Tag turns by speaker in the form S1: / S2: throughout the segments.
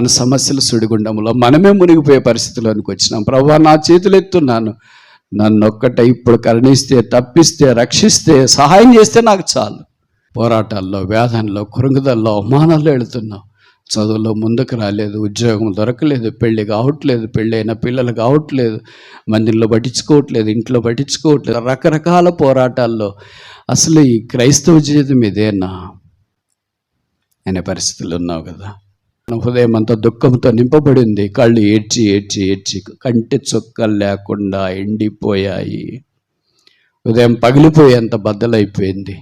S1: మన సమస్యల సుడిగుండంలో మనమే మునిగిపోయే పరిస్థితిలోనికి వచ్చినాం. ప్రభువా, నా చేతులు ఎత్తున్నాను, నన్ను ఒక్కటే ఇప్పుడు కరుణిస్తే, తప్పిస్తే, రక్షిస్తే, సహాయం చేస్తే నాకు చాలు. పోరాటాల్లో, వేదనలో, కురుగుదల్లో, అవమానాల్లో వెళుతున్నాం. చదువులో ముందుకు రాలేదు, ఉద్యోగం దొరకలేదు, పెళ్ళి కావట్లేదు, పెళ్ళైన పిల్లలు కావట్లేదు, మందిరంలో పట్టించుకోవట్లేదు, ఇంట్లో పట్టించుకోవట్లేదు, రకరకాల పోరాటాల్లో అసలు ఈ క్రైస్తవ జీవితం ఇదేనా అనే పరిస్థితులు ఉన్నావు కదా. హృదయం అంతా దుఃఖంతో నింపబడింది. కళ్ళు ఏడ్చి ఏడ్చి ఏడ్చి కంటి చుక్కలు లేకుండా ఎండిపోయాయి. హృదయం పగిలిపోయేంత బద్దలైపోయింది.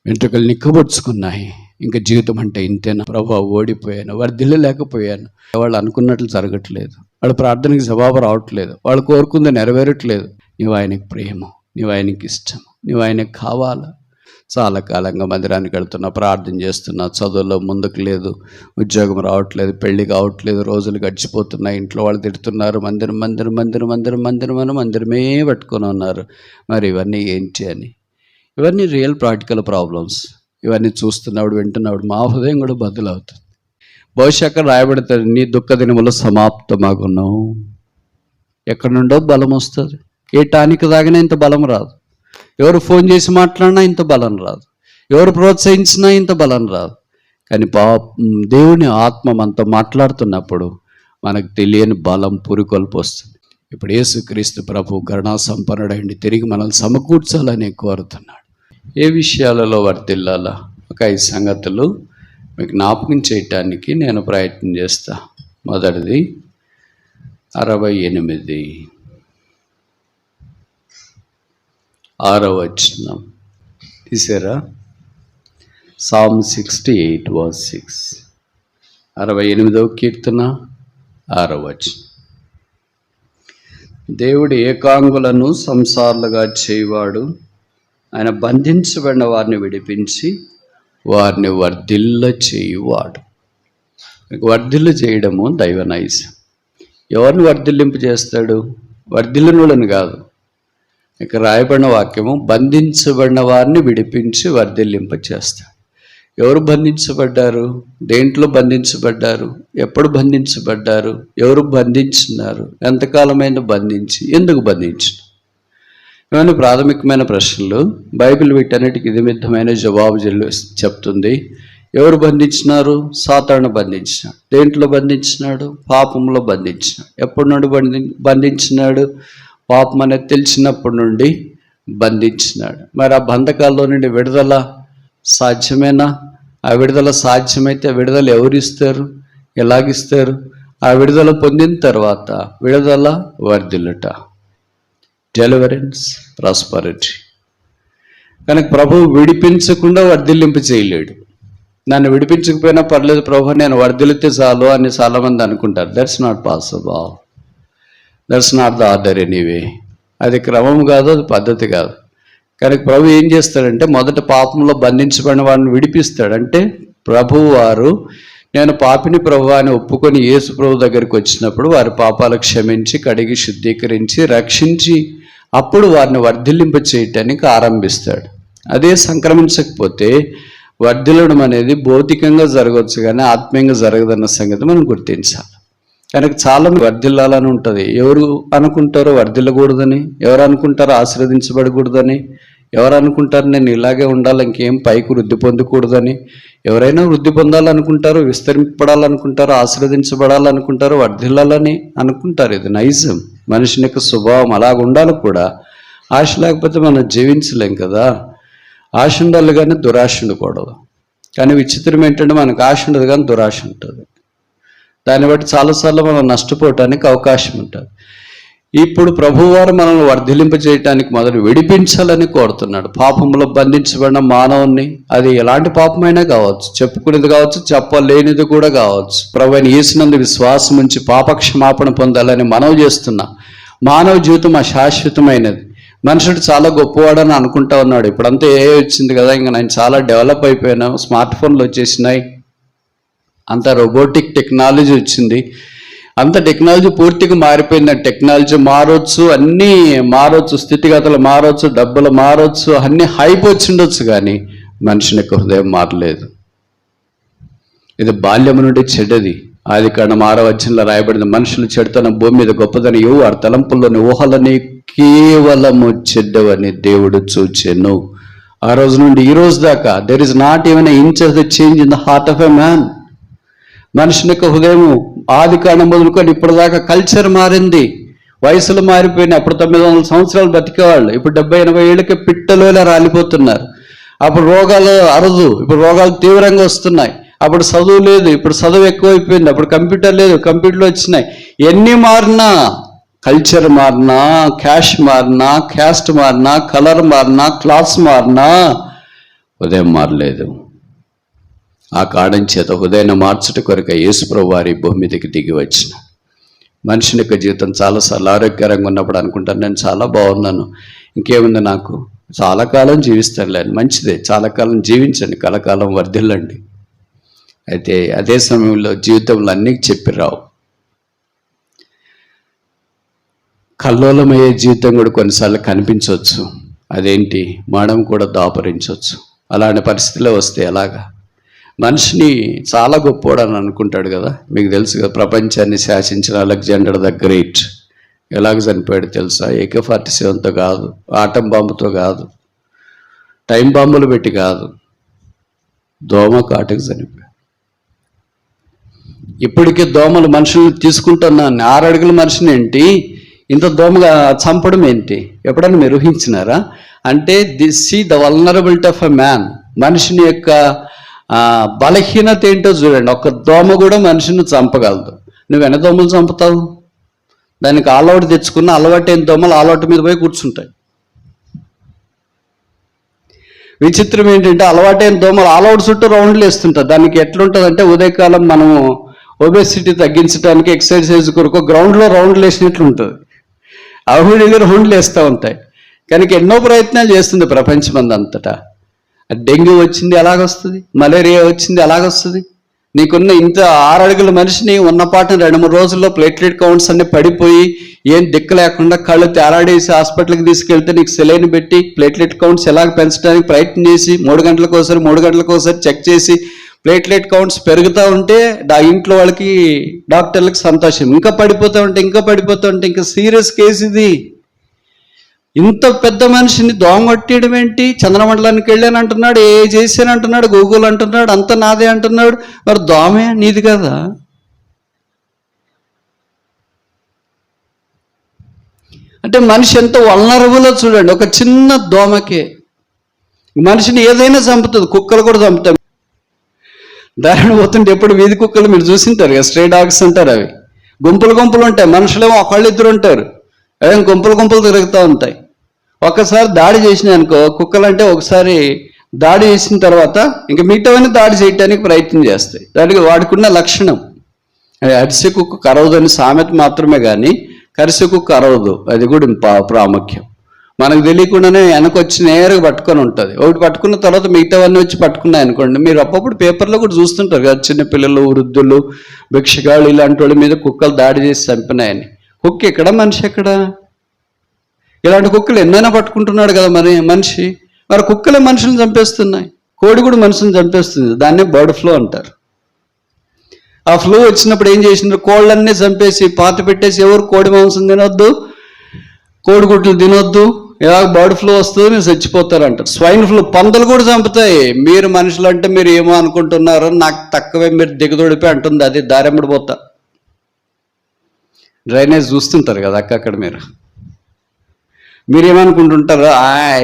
S1: వెంట్రుకలు నిక్కబొడుచుకున్నాయి. ఇంకా జీవితం అంటే ఇంతేనా ప్రభా, ఓడిపోయాను, వర్ధిల్లలేకపోయాను. వాళ్ళు అనుకున్నట్లు జరగట్లేదు, వాళ్ళ ప్రార్థనకి జవాబు రావట్లేదు, వాళ్ళు కోరుకుంది నెరవేరట్లేదు. నీవు ఆయనకి ప్రేమ, నీవు ఆయనకి ఇష్టం, నీవు ఆయనకి కావాలా. చాలా కాలంగా మందిరానికి వెళ్తున్నా, ప్రార్థన చేస్తున్నా, చదువులో ముందుకు లేదు, ఉద్యోగం రావట్లేదు, పెళ్ళి కావట్లేదు, రోజులు గడిచిపోతున్నాయి, ఇంట్లో వాళ్ళు తిడుతున్నారు, మందిరం మందిరం మందిరం మందిరం మందిరం అని మందిరమే పట్టుకొని ఉన్నారు. మరి ఇవన్నీ ఏంటి అని, ఇవన్నీ రియల్ ప్రాక్టికల్ ప్రాబ్లమ్స్. ఇవన్నీ చూస్తున్నప్పుడు, వింటున్నప్పుడు మా హృదయం కూడా బదులవుతుంది. బహుశా అక్కడ రాయబడతాడు, నీ దుఃఖ దినములు సమాప్తమగును. ఎక్కడి నుండో బలం వస్తుంది. ఏ టానిక్ తాగినా ఇంత బలం రాదు, ఎవరు ఫోన్ చేసి మాట్లాడినా ఇంత బలం రాదు, ఎవరు ప్రోత్సహించినా ఇంత బలం రాదు. కానీ దేవుని ఆత్మ మనతో మాట్లాడుతున్నప్పుడు మనకు తెలియని బలం పురికొల్పు వస్తుంది. ఇప్పుడు యేసుక్రీస్తు ప్రభు కరుణా సంపన్నుడైండి తిరిగి మనల్ని సమకూర్చాలని కోరుతున్నాడు. ఏ విషయాలలో వర్ధిల్లాలా, ఒక 5 సంగతులు మీకు జ్ఞాపకం చేయటానికి నేను ప్రయత్నం చేస్తా. మొదటిది 68 6వ వచనం తీసారా? Psalm 68 verse 6, 68వ కీర్తన 6వ వచనం. దేవుడు ఏకాంగులను సంసారులుగా చేయవాడు, ఆయన బంధించబడిన వారిని విడిపించి వారిని వర్ధిల్ల చేయువాడు. వర్ధిల్లు చేయడము దైవ నైజం. ఎవరిని వర్ధిల్లింపు చేస్తాడు? వర్ధిల్లునులను కాదు. ఇక రాయబడిన వాక్యము బంధించబడిన వారిని విడిపించి వర్ధిల్లింప చేస్తాడు. ఎవరు బంధించబడ్డారు? దేంట్లో బంధించబడ్డారు? ఎప్పుడు బంధించబడ్డారు? ఎవరు బంధించినారు? ఎంతకాలమైన బంధించి, ఎందుకు బంధించిన? ఇవన్నీ ప్రాథమికమైన ప్రశ్నలు. బైబిల్ వీటన్నిటికి ఇదిమిద్దమైన జవాబు చెప్తుంది. ఎవరు బంధించినారు? సాతాను బంధించినాడు. దేంట్లో బంధించినాడు? పాపంలో బంధించినాడు. ఎప్పటి నుండి బంధించినాడు? పాపం అనేది తెలిసినప్పటి నుండి బంధించినాడు. మరి ఆ బంధకాల్లో నుండి విడుదల సాధ్యమేనా? ఆ విడుదల సాధ్యమైతే విడుదల ఎవరిస్తారు? ఎలాగిస్తారు? ఆ విడుదల పొందిన తర్వాత విడుదల వర్ధిల్లుట, డెలివరెన్స్, ప్రాస్పరిటీ. కనుక ప్రభువు విడిపించకుండా వర్ధిల్లింపు చేయలేడు. నన్ను విడిపించకపోయినా పర్లేదు ప్రభు, నేను వర్ధిల్లితే చాలు అని చాలామంది అనుకుంటారు. That's not possible. That's not the order anyway. అది క్రమం కాదు, అది పద్ధతి కాదు. కనుక ప్రభు ఏం చేస్తాడంటే మొదట పాపంలో బంధించబడిన వాడిని విడిపిస్తాడు. అంటే ప్రభువు వారు నేను పాపిని ప్రభు అని ఒప్పుకొని యేసు ప్రభు దగ్గరికి వచ్చినప్పుడు వారి పాపాలు క్షమించి, కడిగి, శుద్ధీకరించి, రక్షించి అప్పుడు వారిని వర్ధిల్లింప చేయటానికి ఆరంభిస్తాడు. అదే సంక్రమించకపోతే వర్ధిల్లడం అనేది భౌతికంగా జరగవచ్చు కానీ ఆత్మీయంగా జరగదన్న సంగతి మనం గుర్తించాలి. కనుక చాలా వర్ధిల్లాలని ఉంటుంది. ఎవరు అనుకుంటారో వర్ధిల్లకూడదని, ఎవరు అనుకుంటారో ఆశీర్వదించబడకూడదని, ఎవరు అనుకుంటారు నేను ఇలాగే ఉండాలి, ఇంకేం పైకి వృద్ధి పొందకూడదని. ఎవరైనా వృద్ధి పొందాలనుకుంటారు, విస్తరింపడాలనుకుంటారు, ఆశీర్వదించబడాలనుకుంటారు, వర్ధిల్లాలని అనుకుంటారు. ఇది నైజం. మనిషిని యొక్క స్వభావం అలాగ ఉండాలి కూడా. ఆశ లేకపోతే మనం జీవించలేం కదా. ఆశ ఉండాలి కానీ దురాశ ఉండకూడదు. కానీ విచిత్రం ఏంటంటే మనకు ఆశ ఉండదు కానీ దురాశ ఉంటుంది. దాన్ని బట్టి చాలాసార్లు మనం నష్టపోవటానికి అవకాశం ఉంటుంది. ఇప్పుడు ప్రభువారు మనల్ని వర్ధిలింప చేయటానికి మొదలు విడిపించాలని కోరుతున్నాడు. పాపంలో బంధించబడిన మానవుని, అది ఎలాంటి పాపమైనా కావచ్చు, చెప్పుకునేది కావచ్చు, చెప్పలేనిది కూడా కావచ్చు, ప్రభువుని యేసునందు విశ్వాసం ఉంచి పాప క్షమాపణ పొందాలని మనవి చేస్తున్నా. మానవ జీవితం అశాశ్వతమైనది. మనుషుడు చాలా గొప్పవాడని అనుకుంటా ఉన్నాడు. ఇప్పుడంతా ఏ వచ్చింది కదా, ఇంకా నేను చాలా డెవలప్ అయిపోయాను, స్మార్ట్ ఫోన్లు వచ్చేసినాయి, అంత రోబోటిక్ టెక్నాలజీ వచ్చింది, అంత టెక్నాలజీ పూర్తిగా మారిపోయింది. టెక్నాలజీ మారవచ్చు, అన్నీ మారవచ్చు, స్థితిగతులు మారవచ్చు, డబ్బులు మారవచ్చు, అన్నీ హైప్ వచ్చిండొచ్చు, కానీ మనిషిని యొక్క హృదయం మారలేదు. ఇది బాల్యం నుండి చెడ్డది. ఆదికాండం 6వ అధ్యాయంలో రాయబడింది, మనుషులు చెడుతనం భూమి మీద గొప్పదని వారి తలంపుల్లోని ఊహలని కేవలము చెడ్డవని దేవుడు చూచెను. ఆ రోజు నుండి ఈ రోజు దాకా there is not even inch of the change in the heart of a man. మనుషుని యొక్క హృదయం ఆదికాండం మొదలుకొని ఇప్పటిదాకా కల్చర్ మారింది, వయసులు మారిపోయినాయి. అప్పుడు 900 సంవత్సరాలు బతికేవాళ్ళు, ఇప్పుడు 70-80 ఏళ్ళకి పిట్టలో రాలిపోతున్నారు. అప్పుడు రోగాలు అరుదు, ఇప్పుడు రోగాలు తీవ్రంగా వస్తున్నాయి. అప్పుడు చదువు లేదు, ఇప్పుడు చదువు ఎక్కువైపోయింది. అప్పుడు కంప్యూటర్ లేదు, కంప్యూటర్లు వచ్చినాయి. ఎన్ని మారినా, కల్చర్ మారినా, క్యాష్ మారినా, క్యాస్ట్ మారినా, కలర్ మారినా, క్లాత్స్ మారినా ఉదయం మారలేదు. ఆ కారణం చేత హృదయాన్ని మార్చుట కొరక యేసుప్రభువు వారి భూమి మీదకి దిగి వచ్చిన. మనిషిని యొక్క జీవితం చాలాసార్లు ఆరోగ్యకరంగా ఉన్నప్పుడు అనుకుంటాను, నేను చాలా బాగున్నాను, ఇంకేముంది నాకు, చాలా కాలం జీవిస్తానులే. మంచిదే, చాలా కాలం జీవించండి, కలకాలం వర్ధిల్లండి. అయితే అదే సమయంలో జీవితంలో అన్నీ చెప్పి రావు. కల్లోలమయ్యే జీవితం కూడా కొన్నిసార్లు కనిపించవచ్చు. అదేంటి, మరణం కూడా దాపరించవచ్చు. అలాంటి పరిస్థితిలో వస్తే ఎలాగా? మనిషిని చాలా గొప్పవాడు అని అనుకుంటాడు కదా. మీకు తెలుసు కదా, ప్రపంచాన్ని శాసించిన అలెగ్జాండర్ ద గ్రేట్ ఎలాగ చనిపోయాడు తెలుసా? AK-47తో కాదు, ఆటం బాంబుతో కాదు, టైం బాంబులు పెట్టి కాదు, దోమ కాటుకు చనిపోయాడు. ఇప్పటికే దోమలు మనుషుల్ని తీసుకుంటున్నాను. 6 అడుగుల మనిషిని ఏంటి ఇంత దోమగా చంపడం ఏంటి? ఎప్పుడైనా మీరు ఊహించినారా? అంటే the vulnerability of a man. మనిషిని యొక్క బలహీనత ఏంటో చూడండి. ఒక దోమ కూడా మనిషిని చంపగలదు. నువ్వు ఎన్ని దోమలు చంపుతావు? దానికి ఆలౌట్ తెచ్చుకున్న అలవాటైన దోమలు ఆలౌట్ మీద పోయి కూర్చుంటాయి. విచిత్రం ఏంటంటే అలవాటైన దోమలు ఆలౌట్ చుట్టూ రౌండ్లు వేస్తుంటాయి. దానికి ఎట్లుంటుంది అంటే, ఉదయకాలం మనము ఒబెసిటీ తగ్గించడానికి ఎక్సర్సైజ్ కొరకు గ్రౌండ్లో రౌండ్లు వేసినట్లు ఉంటుంది. అవి దగ్గర రౌండ్లు వేస్తూ ఉంటాయి. కనుక ఎన్నో ప్రయత్నాలు చేస్తుంది ప్రపంచం అంతటా. డెంగ్యూ వచ్చింది ఎలాగొస్తుంది, మలేరియా వచ్చింది ఎలాగొస్తుంది? నీకున్న ఇంత 6 అడుగుల మనిషిని ఉన్నపాటున 2-3 రోజుల్లో ప్లేట్లెట్ కౌంట్స్ అన్నీ పడిపోయి ఏం దిక్కు లేకుండా కళ్ళు తేరాడేసి హాస్పిటల్కి తీసుకెళ్తే నీకు సెలైన్ పెట్టి ప్లేట్లెట్ కౌంట్స్ ఎలాగ పెంచడానికి ప్రయత్నం చేసి 3 గంటలకోసారి చెక్ చేసి ప్లేట్లెట్ కౌంట్స్ పెరుగుతూ ఉంటే ఇంట్లో వాళ్ళకి, డాక్టర్లకి సంతోషం. ఇంకా పడిపోతూ ఉంటే ఇంకా సీరియస్ కేసు ఇది. ఇంత పెద్ద మనిషిని దోమ కొట్టేయడం ఏంటి? చంద్రమండలానికి వెళ్ళాను అంటున్నాడు, చేశాను అంటున్నాడు, గూగుల్ అంటున్నాడు, అంత నాదే అంటున్నాడు. మరి దోమే నీది కదా? అంటే మనిషి ఎంత వల్నరబులో చూడండి. ఒక చిన్న దోమకే మనిషిని ఏదైనా చంపుతుంది. కుక్కలు కూడా చంపుతాయి. దారిని పోతుంటే ఎప్పుడు వీధి కుక్కలు మీరు చూసింటారు కదా, స్ట్రే డాగ్స్ అంటారు. అవి గుంపులు ఉంటాయి. మనుషులేమో ఒకళ్ళిద్దరు ఉంటారు, అవి గుంపులు తిరుగుతూ ఉంటాయి. ఒక్కసారి దాడి చేసినాయి అనుకో, కుక్కలు అంటే ఒకసారి దాడి చేసిన తర్వాత ఇంకా మిగతావన్నీ దాడి చేయడానికి ప్రయత్నం చేస్తాయి. దానికి వాడుకున్న లక్షణం. అరిసె కుక్క కరవదు అని సామెత మాత్రమే కానీ కరిసె కుక్క అరవదు, అది కూడా ప్రాముఖ్యం. మనకు తెలియకుండానే వెనకొచ్చి నేరుగా పట్టుకొని ఉంటుంది. ఒకటి పట్టుకున్న తర్వాత మిగతావన్నీ వచ్చి పట్టుకున్నాయి అనుకోండి. మీరు అప్పుడప్పుడు పేపర్లో కూడా చూస్తుంటారు కదా, చిన్నపిల్లలు, వృద్ధులు, భిక్షగాళ్ళు ఇలాంటి వాళ్ళ మీద కుక్కలు దాడి చేసి చంపినాయని. కుక్క ఎక్కడ, మనిషి ఎక్కడ? ఇలాంటి కుక్కలు ఎన్నైనా పట్టుకుంటున్నాడు కదా మనిషి. మరి కుక్కలే మనుషులను చంపేస్తున్నాయి. కోడి కూడా మనుషులను చంపేస్తుంది. దాన్నే బర్డ్ ఫ్లూ అంటారు. ఆ ఫ్లూ వచ్చినప్పుడు ఏం చేసినారు? కోళ్ళన్నీ చంపేసి పాత పెట్టేసి, ఎవరు కోడి మాంసం తినొద్దు, కోడిగుడ్లు తినొద్దు, ఇలా బర్డ్ ఫ్లూ వస్తుంది, మీరు చచ్చిపోతారు అంటారు. స్వైన్ ఫ్లూ, పందులు కూడా చంపుతాయి. మీరు మనుషులు అంటే మీరు ఏమో అనుకుంటున్నారు, నాకు తక్కువే, మీరు దిగదొడిపి అంటుంది. అది దారెమ్మడిపోతా. డ్రైనేజ్ చూస్తుంటారు కదా అక్కడ మీరేమనుకుంటుంటారు?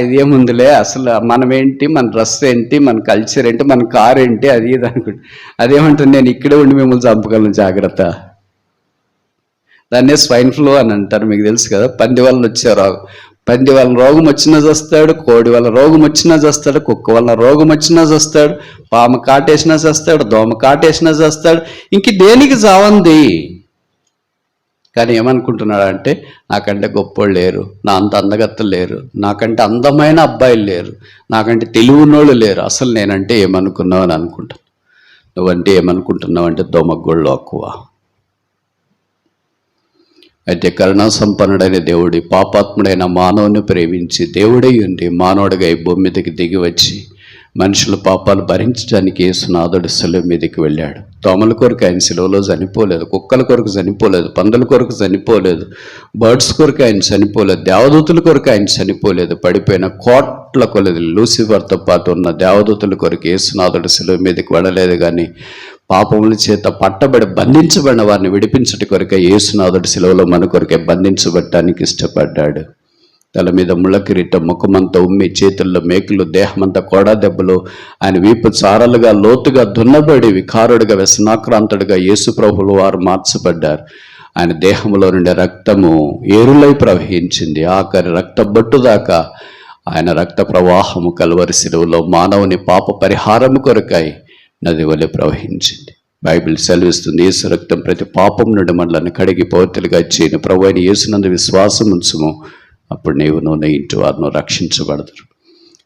S1: ఇదేముందిలే, అసలు మనం ఏంటి, మన డ్రెస్ ఏంటి, మన కల్చర్ ఏంటి, మన కార్ ఏంటి, అది ఇది అనుకుంటా. అదేమంటుంది, నేను ఇక్కడే ఉండి మిమ్మల్ని చంపగలను, జాగ్రత్త. దాన్నే స్వైన్ ఫ్లూ అని అంటారు. మీకు తెలుసు కదా, పంది వల్ల వచ్చే రోగం. పంది వల్ల రోగం వచ్చినా చేస్తాడు, కోడి వల్ల రోగం వచ్చినా చేస్తాడు, కుక్క వల్ల రోగం వచ్చినా చేస్తాడు, పాము కాటేసినా చేస్తాడు, దోమ కాటేసినా చేస్తాడు. ఇంక దేనికి చావంది? కానీ ఏమనుకుంటున్నాడు అంటే, నాకంటే గొప్పోళ్ళు లేరు, నా అంత అందగత్తలు లేరు, నాకంటే అందమైన అబ్బాయిలు లేరు, నాకంటే తెలివినోళ్ళు లేరు, అసలు నేనంటే ఏమనుకున్నావు అని అనుకుంటాను. నువ్వంటే ఏమనుకుంటున్నావు అంటే దోమగోళ్ళు ఎక్కువ. అయితే కరుణా సంపన్నుడైన దేవుడి పాపాత్ముడైన మానవుని ప్రేమించి దేవుడై ఉండి మానవుడిగా ఈ భూమి మీదకి దిగి వచ్చి మనుషుల పాపాలు భరించడానికి యేసునాథుడు శిలువ మీదకి వెళ్ళాడు. దోమల కొరకు ఆయన శిలువలో చనిపోలేదు, కుక్కల కొరకు చనిపోలేదు, పందుల కొరకు చనిపోలేదు, బర్డ్స్ కొరకు ఆయన చనిపోలేదు, దేవదూతుల కొరకు ఆయన చనిపోలేదు. పడిపోయిన కోట్ల కొలది లూసిఫర్తో పాటు ఉన్న దేవదూతుల కొరకు యేసునాథుడు శిలువ మీదకి వెళ్ళలేదు. కానీ పాపముల చేత పట్టబడి బంధించబడిన వారిని విడిపించటి కొరకే యేసునాథుడు శిలువలో మన కొరకే బంధించబడటానికి ఇష్టపడ్డాడు. తల మీద ముళ్ళ కిరీటం, ముఖమంతా ఉమ్మి, చేతుల్లో మేకులు, దేహమంతా కోడా దెబ్బలు, ఆయన వీపు చారలుగా లోతుగా దున్నబడి వికారుడిగా వ్యసనాక్రాంతుడిగా యేసు ప్రభువులు వారు మార్చబడ్డారు. ఆయన దేహంలో నుండి రక్తము ఏరులై ప్రవహించింది. ఆఖరి రక్త బొట్టు దాకా ఆయన రక్త ప్రవాహము కల్వరి శిలువలో మానవుని పాప పరిహారము కొరకై నది వలె ప్రవహించింది. బైబిల్ సెలవిస్తుంది, యేసు రక్తం ప్రతి పాపం నుండి మనల్ని కడిగి పవిత్రులుగా చేయను. ప్రభు అయిన యేసునందు విశ్వాసం ఉంచుము, అప్పుడు నీవును నీ ఇంటి వారిను రక్షించబడతారు.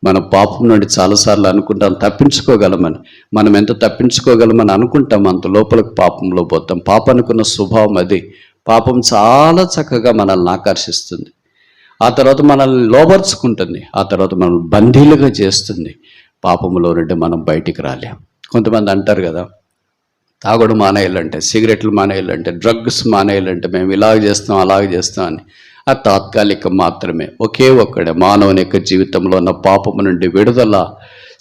S1: మనం పాపం నుండి చాలాసార్లు అనుకుంటాం తప్పించుకోగలమని. మనం ఎంత తప్పించుకోగలమని అనుకుంటాం, అంత లోపలికి పాపంలో పోతాం. పాపానికున్న స్వభావం అది. పాపం చాలా చక్కగా మనల్ని ఆకర్షిస్తుంది, ఆ తర్వాత మనల్ని లోబర్చుకుంటుంది, ఆ తర్వాత మనల్ని బందీలుగా చేస్తుంది. పాపంలో నుండి మనం బయటికి రాలేం. కొంతమంది అంటారు కదా, తాగుడు మానేయాలంటే, సిగరెట్లు మానేయాలంటే, డ్రగ్స్ మానేయాలంటే మేము ఇలాగ చేస్తాం అలాగ చేస్తాం అని. అది తాత్కాలికం మాత్రమే. ఒకే ఒక్కడే మానవుని యొక్క జీవితంలో ఉన్న పాపము నుండి విడుదల,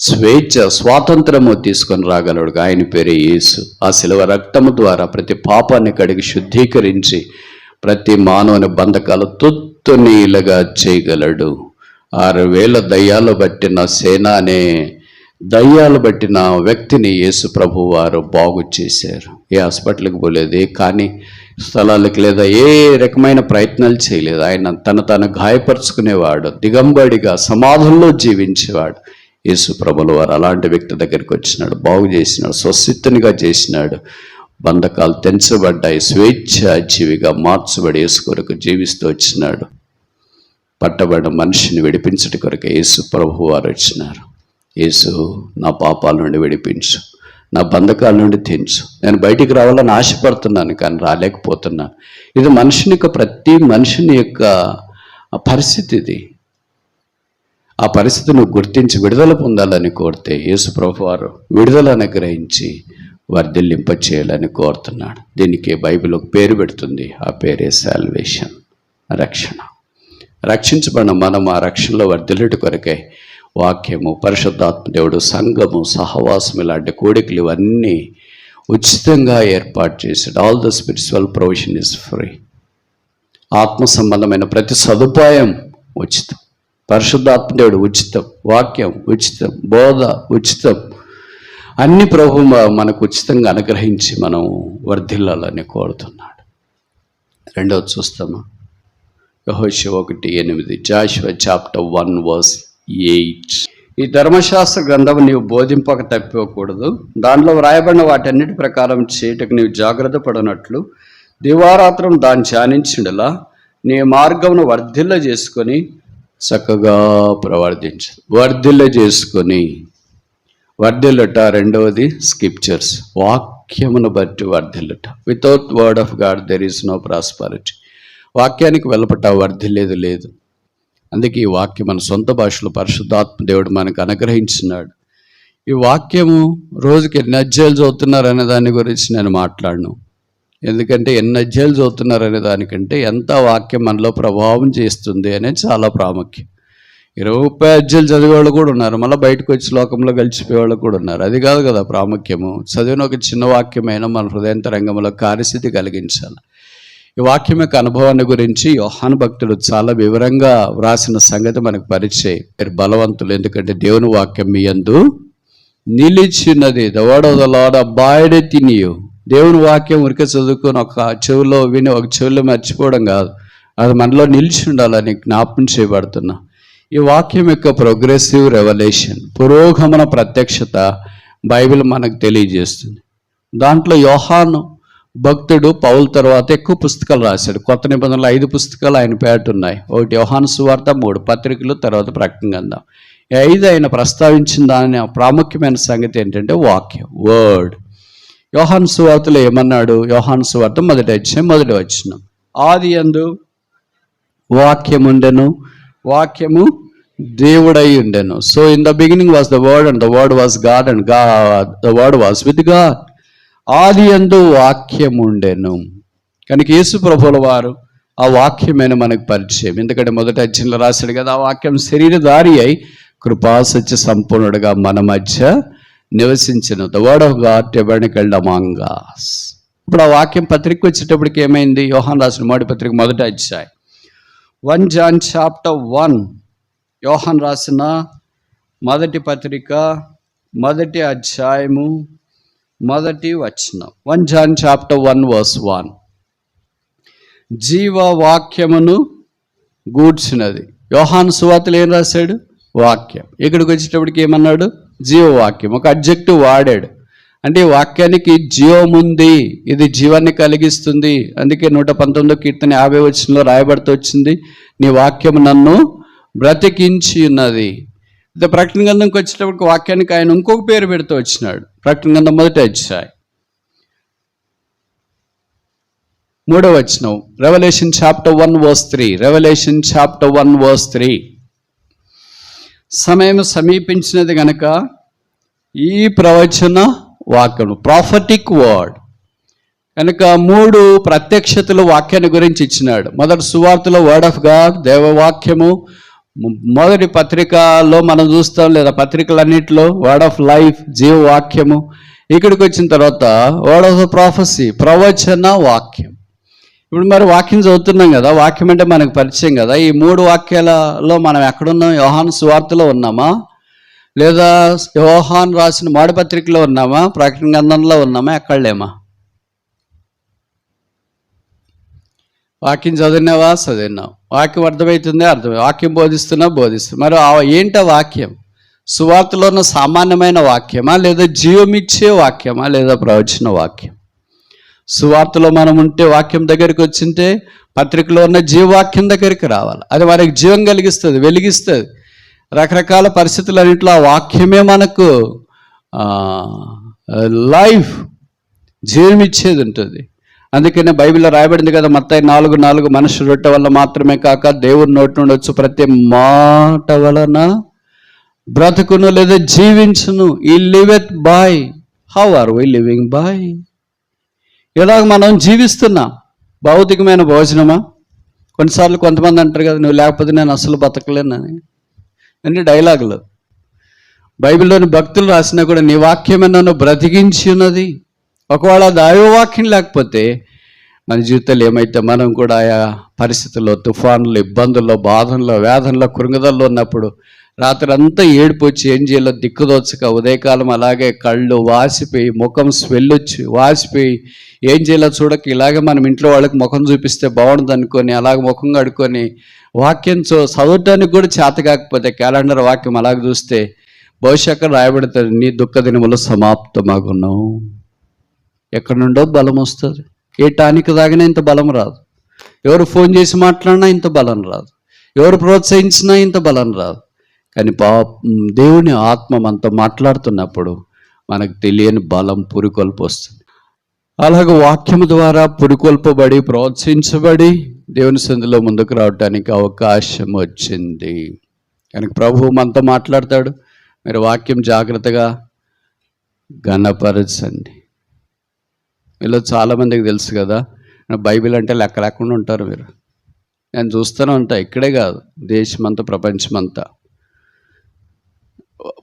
S1: స్వేచ్ఛ, స్వాతంత్రము తీసుకొని రాగలడు. ఆయన పేరే యేసు. ఆ శిలువ రక్తము ద్వారా ప్రతి పాపాన్ని కడిగి శుద్ధీకరించి ప్రతి మానవుని బంధకాలు తుత్తునీలుగా చేయగలడు. 6,000 దయ్యాలు బట్టిన సేన అనే దయ్యాలు బట్టిన వ్యక్తిని యేసు ప్రభు వారు బాగు చేశారు. ఏ హాస్పిటల్కి పోలేదు, కానీ స్థలాలకు లేదా ఏ రకమైన ప్రయత్నాలు చేయలేదు. ఆయన తను గాయపరుచుకునేవాడు, దిగంబడిగా సమాధుల్లో జీవించేవాడు. యేసు ప్రభుల వారు అలాంటి వ్యక్తి దగ్గరికి వచ్చినాడు, బాగు చేసినాడు, స్వస్థితునిగా చేసినాడు. బంధకాలు తెంచబడ్డాయి, స్వేచ్ఛ జీవిగా మార్చబడి యేసు కొరకు జీవిస్తూ వచ్చినాడు. పట్టబడిన మనిషిని విడిపించటి కొరకు యేసు ప్రభు వారు వచ్చినారు. యేసు, నా పాపాల నుండి విడిపించు, నా బంధకాల నుండి తెంచు. నేను బయటికి రావాలని ఆశపడుతున్నాను, కానీ రాలేకపోతున్నాను. ఇది ప్రతి మనిషిని యొక్క పరిస్థితి. ఇది ఆ పరిస్థితి నువ్వు గుర్తించి విడుదల పొందాలని కోరితే యేసు ప్రభు వారు విడుదల అనుగ్రహించి వర్ధిల్లింప చేయాలని కోరుతున్నాడు. దీనికి బైబిల్ ఒక పేరు పెడుతుంది, ఆ పేరే సాల్వేషన్, రక్షణ. రక్షించబడిన మనం ఆ రక్షణలో వర్ధిల్లుట కొరకే వాక్యము, పరిశుద్ధాత్మ దేవుడు, సంఘము, సహవాసం ఇలాంటి కోడికలు ఇవన్నీ ఉచితంగా ఏర్పాటు చేశాడు. All the spiritual provision is free. ఆత్మ సంబంధమైన ప్రతి సదుపాయం ఉచితం. పరిశుద్ధాత్మ దేవుడు ఉచితం, వాక్యం ఉచితం, బోధ ఉచితం. అన్ని ప్రభు మనకు ఉచితంగా అనుగ్రహించి మనం వర్ధిల్లాలని కోరుతున్నాడు. రెండవది చూస్తామా, యెహోషువ 1:8, జాషువా చాప్టర్ 1:8. ఈ ధర్మశాస్త్ర గ్రంథం నీవు బోధింపక తప్పిపోకూడదు, దాంట్లో వ్రాయబడిన వాటన్నిటి ప్రకారం చేయటకు నీవు జాగ్రత్త పడినట్లు దివారాత్రం దాన్ని ధ్యానించుండలా నీ మార్గమును వర్ధిల్ల చేసుకొని చక్కగా ప్రవర్తించు. వర్ధిల్ల చేసుకొని, వర్ధిల్లుట. రెండవది స్క్రిప్చర్స్, వాక్యమును బట్టి వర్ధిల్లుట. Without word of God there is no prosperity. వాక్యానికి వెలపట వర్ధిల్లేదు లేదు. అందుకే ఈ వాక్యం మన సొంత భాషలో పరిశుద్ధాత్మ దేవుడు మనకు అనుగ్రహించినాడు. ఈ వాక్యము రోజుకి ఎన్ని అధ్యాయాలు చదువుతున్నారు అనే దాని గురించి నేను మాట్లాడను. ఎందుకంటే ఎన్ని అధ్యాయాలు చదువుతున్నారు అనే దానికంటే ఎంత వాక్యం మనలో ప్రభావం చేస్తుంది అనేది చాలా ప్రాముఖ్యం. 20 అధ్యాయాలు చదివేవాళ్ళు కూడా ఉన్నారు, మళ్ళీ బయటకు వచ్చి లోకంలో గడిచిపోయేవాళ్ళు కూడా ఉన్నారు. అది కాదు కదా ప్రాముఖ్యము. చదివిన ఒక చిన్న వాక్యమైనా మన హృదయాంతరంగంలో కార్యస్థితి కలిగించాలి. ఈ వాక్యం యొక్క అనుభవాన్ని గురించి యోహాను భక్తుడు చాలా వివరంగా వ్రాసిన సంగతి మనకు పరిచయం. మీరు బలవంతులు, ఎందుకంటే దేవుని వాక్యం మీ యందు నిలిచినది. The word of the lord అబైడెత్ in you. దేవుని వాక్యం ఉరికే చదువుకొని ఒక చెవిలో విని ఒక చెవిలో మర్చిపోవడం కాదు, అది మనలో నిలిచి ఉండాలని జ్ఞాపకం చేయబడుతున్నా. ఈ వాక్యం యొక్క ప్రోగ్రెసివ్ రెవల్యూషన్, పురోగమన ప్రత్యక్షత బైబిల్ మనకు తెలియజేస్తుంది. దాంట్లో యోహాను భక్తుడు పౌలు తర్వాత ఎక్కువ పుస్తకాలు రాశాడు. కొత్త నిబంధనలు 5 పుస్తకాలు ఆయన పేట ఉన్నాయి. 1 యోహాను సువార్త, 3 పత్రికలు, తర్వాత ప్రకటన గ్రంథం. 5 ఆయన ప్రస్తావించిన దాని ప్రాముఖ్యమైన సంగతి ఏంటంటే వాక్యం, వర్డ్. యోహాను సువార్తలో ఏమన్నాడు? యోహాను సువార్త 1వ అధ్యాయం 1వ వచనం, ఆదియందు వాక్యముండెను, వాక్యము దేవుడై ఉండెను. So in the beginning was the word and the word was God and the word was with God. ఆది యందు వాక్యం ఉండెను. కనుక యేసు ప్రభువుల వారు ఆ వాక్యమైన మనకు పరిచయం. ఎందుకంటే మొదటి అధ్యాయంలో రాశాడు కదా, ఆ వాక్యం శరీరధారి అయి కృపా సత్య సంపూర్ణుడుగా మన మధ్య నివసించిన. The word of God టెబర్నకల్డ్ among us. ఇప్పుడు ఆ వాక్యం పత్రిక వచ్చేటప్పటికి ఏమైంది? యోహాను రాసిన మొదటి పత్రిక మొదటి అధ్యాయం 1 John chapter 1. యోహాను రాసిన మొదటి పత్రిక మొదటి అధ్యాయము మొదటి వచనం. 1 John chapter 1 verse 1. జీవ వాక్యమును గూర్చినది. యోహాను సువార్తలో ఏం రాశాడు? వాక్యం. ఇక్కడికి వచ్చేటప్పటికి ఏమన్నాడు? జీవవాక్యం. ఒక అడ్జెక్టివ్ వాడాడు. అంటే ఈ వాక్యానికి జీవం ఉంది, ఇది జీవాన్ని కలిగిస్తుంది. అందుకే 119 కీర్తన 50 వచనంలో రాయబడుతూ వచ్చింది, నీ వాక్యము నన్ను బ్రతికించి ఉన్నది. అయితే ప్రకటన గ్రంథంకి వచ్చేటప్పటికి వాక్యానికి ఆయన ఇంకొక పేరు పెడుతూ వచ్చినాడు. ప్రకటన గ్రంథం మొదటి అధ్యాయం 3వ వచనం. Revelation chapter 1 verse 3. Revelation chapter 1 verse 3. సమయం సమీపించినది గనక ఈ ప్రవచన వాక్యము, ప్రాఫటిక్ వర్డ్ కనుక 3 ప్రత్యక్షతలు వాక్యాన్ని గురించి ఇచ్చినాడు. మొదటి సువార్తలో వర్డ్ ఆఫ్ గాడ్, దేవవాక్యము. మొదటి పత్రికలో మనం చూస్తాం, లేదా పత్రికలన్నింటిలో వర్డ్ ఆఫ్ లైఫ్, జీవవాక్యము. ఇక్కడికి వచ్చిన తర్వాత వర్డ్ ఆఫ్ ద ప్రాఫెసీ, ప్రవచన వాక్యం. ఇప్పుడు మరి వాక్యం చదువుతున్నాం కదా, వాక్యం అంటే మనకు పరిచయం కదా. ఈ 3 వాక్యాలలో మనం ఎక్కడున్నాం? యోహాను సువార్తలో ఉన్నామా, లేదా యోహాను రాసిన మొదటి పత్రికలో ఉన్నామా, ప్రకటన గ్రంథంలో ఉన్నామా, ఎక్కడలేమా? వాక్యం చదివినావా? చదివినావు. వాక్యం అర్థమవుతుందే? అర్థమై. వాక్యం బోధిస్తున్నా? బోధిస్తున్నా. మరి ఏంట వాక్యం? సువార్తలో ఉన్న సామాన్యమైన వాక్యమా, లేదా జీవమిచ్చే వాక్యమా, లేదా ప్రవచన వాక్యం? సువార్తలో మనం ఉంటే, వాక్యం దగ్గరికి వచ్చింటే, పత్రికలో ఉన్న జీవవాక్యం దగ్గరికి రావాలి. అది మనకి జీవం కలిగిస్తుంది, వెలిగిస్తుంది. రకరకాల పరిస్థితులన్నింటిలో ఆ వాక్యమే మనకు లైఫ్, జీవం ఇచ్చేది ఉంటుంది. అందుకనే బైబిల్లో రాయబడింది కదా, మత్తయి 4:4, మనుషు రొట్టె వల్ల మాత్రమే కాక దేవుని నోటి నుండి వచ్చు ప్రతి మాట వలన బ్రతుకును, లేదా జీవించును. ఈ liveth by. How are we living by? ఎలాగ మనం జీవిస్తున్నాం? భౌతికమైన భోజనమా? కొన్నిసార్లు కొంతమంది అంటారు కదా, నువ్వు లేకపోతే నేను అసలు బతకలేనని. అన్ని డైలాగులు. బైబిల్లోని భక్తులు రాసినా కూడా నీ వాక్యమే నన్ను బ్రతికించి ఉన్నది. ఒకవేళ దైవవాక్యం లేకపోతే మన జీవితాలు ఏమైతే, మనం కూడా ఆయా పరిస్థితుల్లో, తుఫానులు, ఇబ్బందుల్లో, బాధల్లో, వేదనలో, కృంగదల్లో ఉన్నప్పుడు రాత్రి అంతా ఏడుపు వచ్చి ఏం చేయాలో దిక్కుదోచక, ఉదయకాలం అలాగే కళ్ళు వాసిపోయి, ముఖం స్వెల్లొచ్చి వాసిపోయి ఏం చేయాలో చూడక, ఇలాగే మనం ఇంట్లో వాళ్ళకి ముఖం చూపిస్తే బాగుండదు అనుకొని అలాగే ముఖం కడుక్కొని వాక్యం చదవటానికి కూడా చేత కాకపోతే, క్యాలెండర్ వాక్యం అలాగే చూస్తే భవిష్యత్తు రాయబడుతుంది, నీ దుఃఖ దినములు సమాప్తమగును. ఎక్కడి నుండో బలం వస్తుంది. ఏ టానిక్ తాగినా ఇంత బలం రాదు. ఎవరు ఫోన్ చేసి మాట్లాడినా ఇంత బలం రాదు. ఎవరు ప్రోత్సహించినా ఇంత బలం రాదు. కానీ దేవుని ఆత్మ మనతో మాట్లాడుతున్నప్పుడు మనకు తెలియని బలం, పురికొల్పు వస్తుంది. అలాగే వాక్యము ద్వారా పురికొల్పబడి, ప్రోత్సహించబడి దేవుని సంధిలో ముందుకు రావడానికి అవకాశం వచ్చింది. కనుక ప్రభువు మనతో మాట్లాడతాడు. మీరు వాక్యం జాగ్రత్తగా ఘనపరచండి. మీలో చాలామందికి తెలుసు కదా, బైబిల్ అంటే లెక్క లేకుండా ఉంటారు మీరు. నేను చూస్తూనే ఉంటా, ఇక్కడే కాదు, దేశమంతా, ప్రపంచమంతా.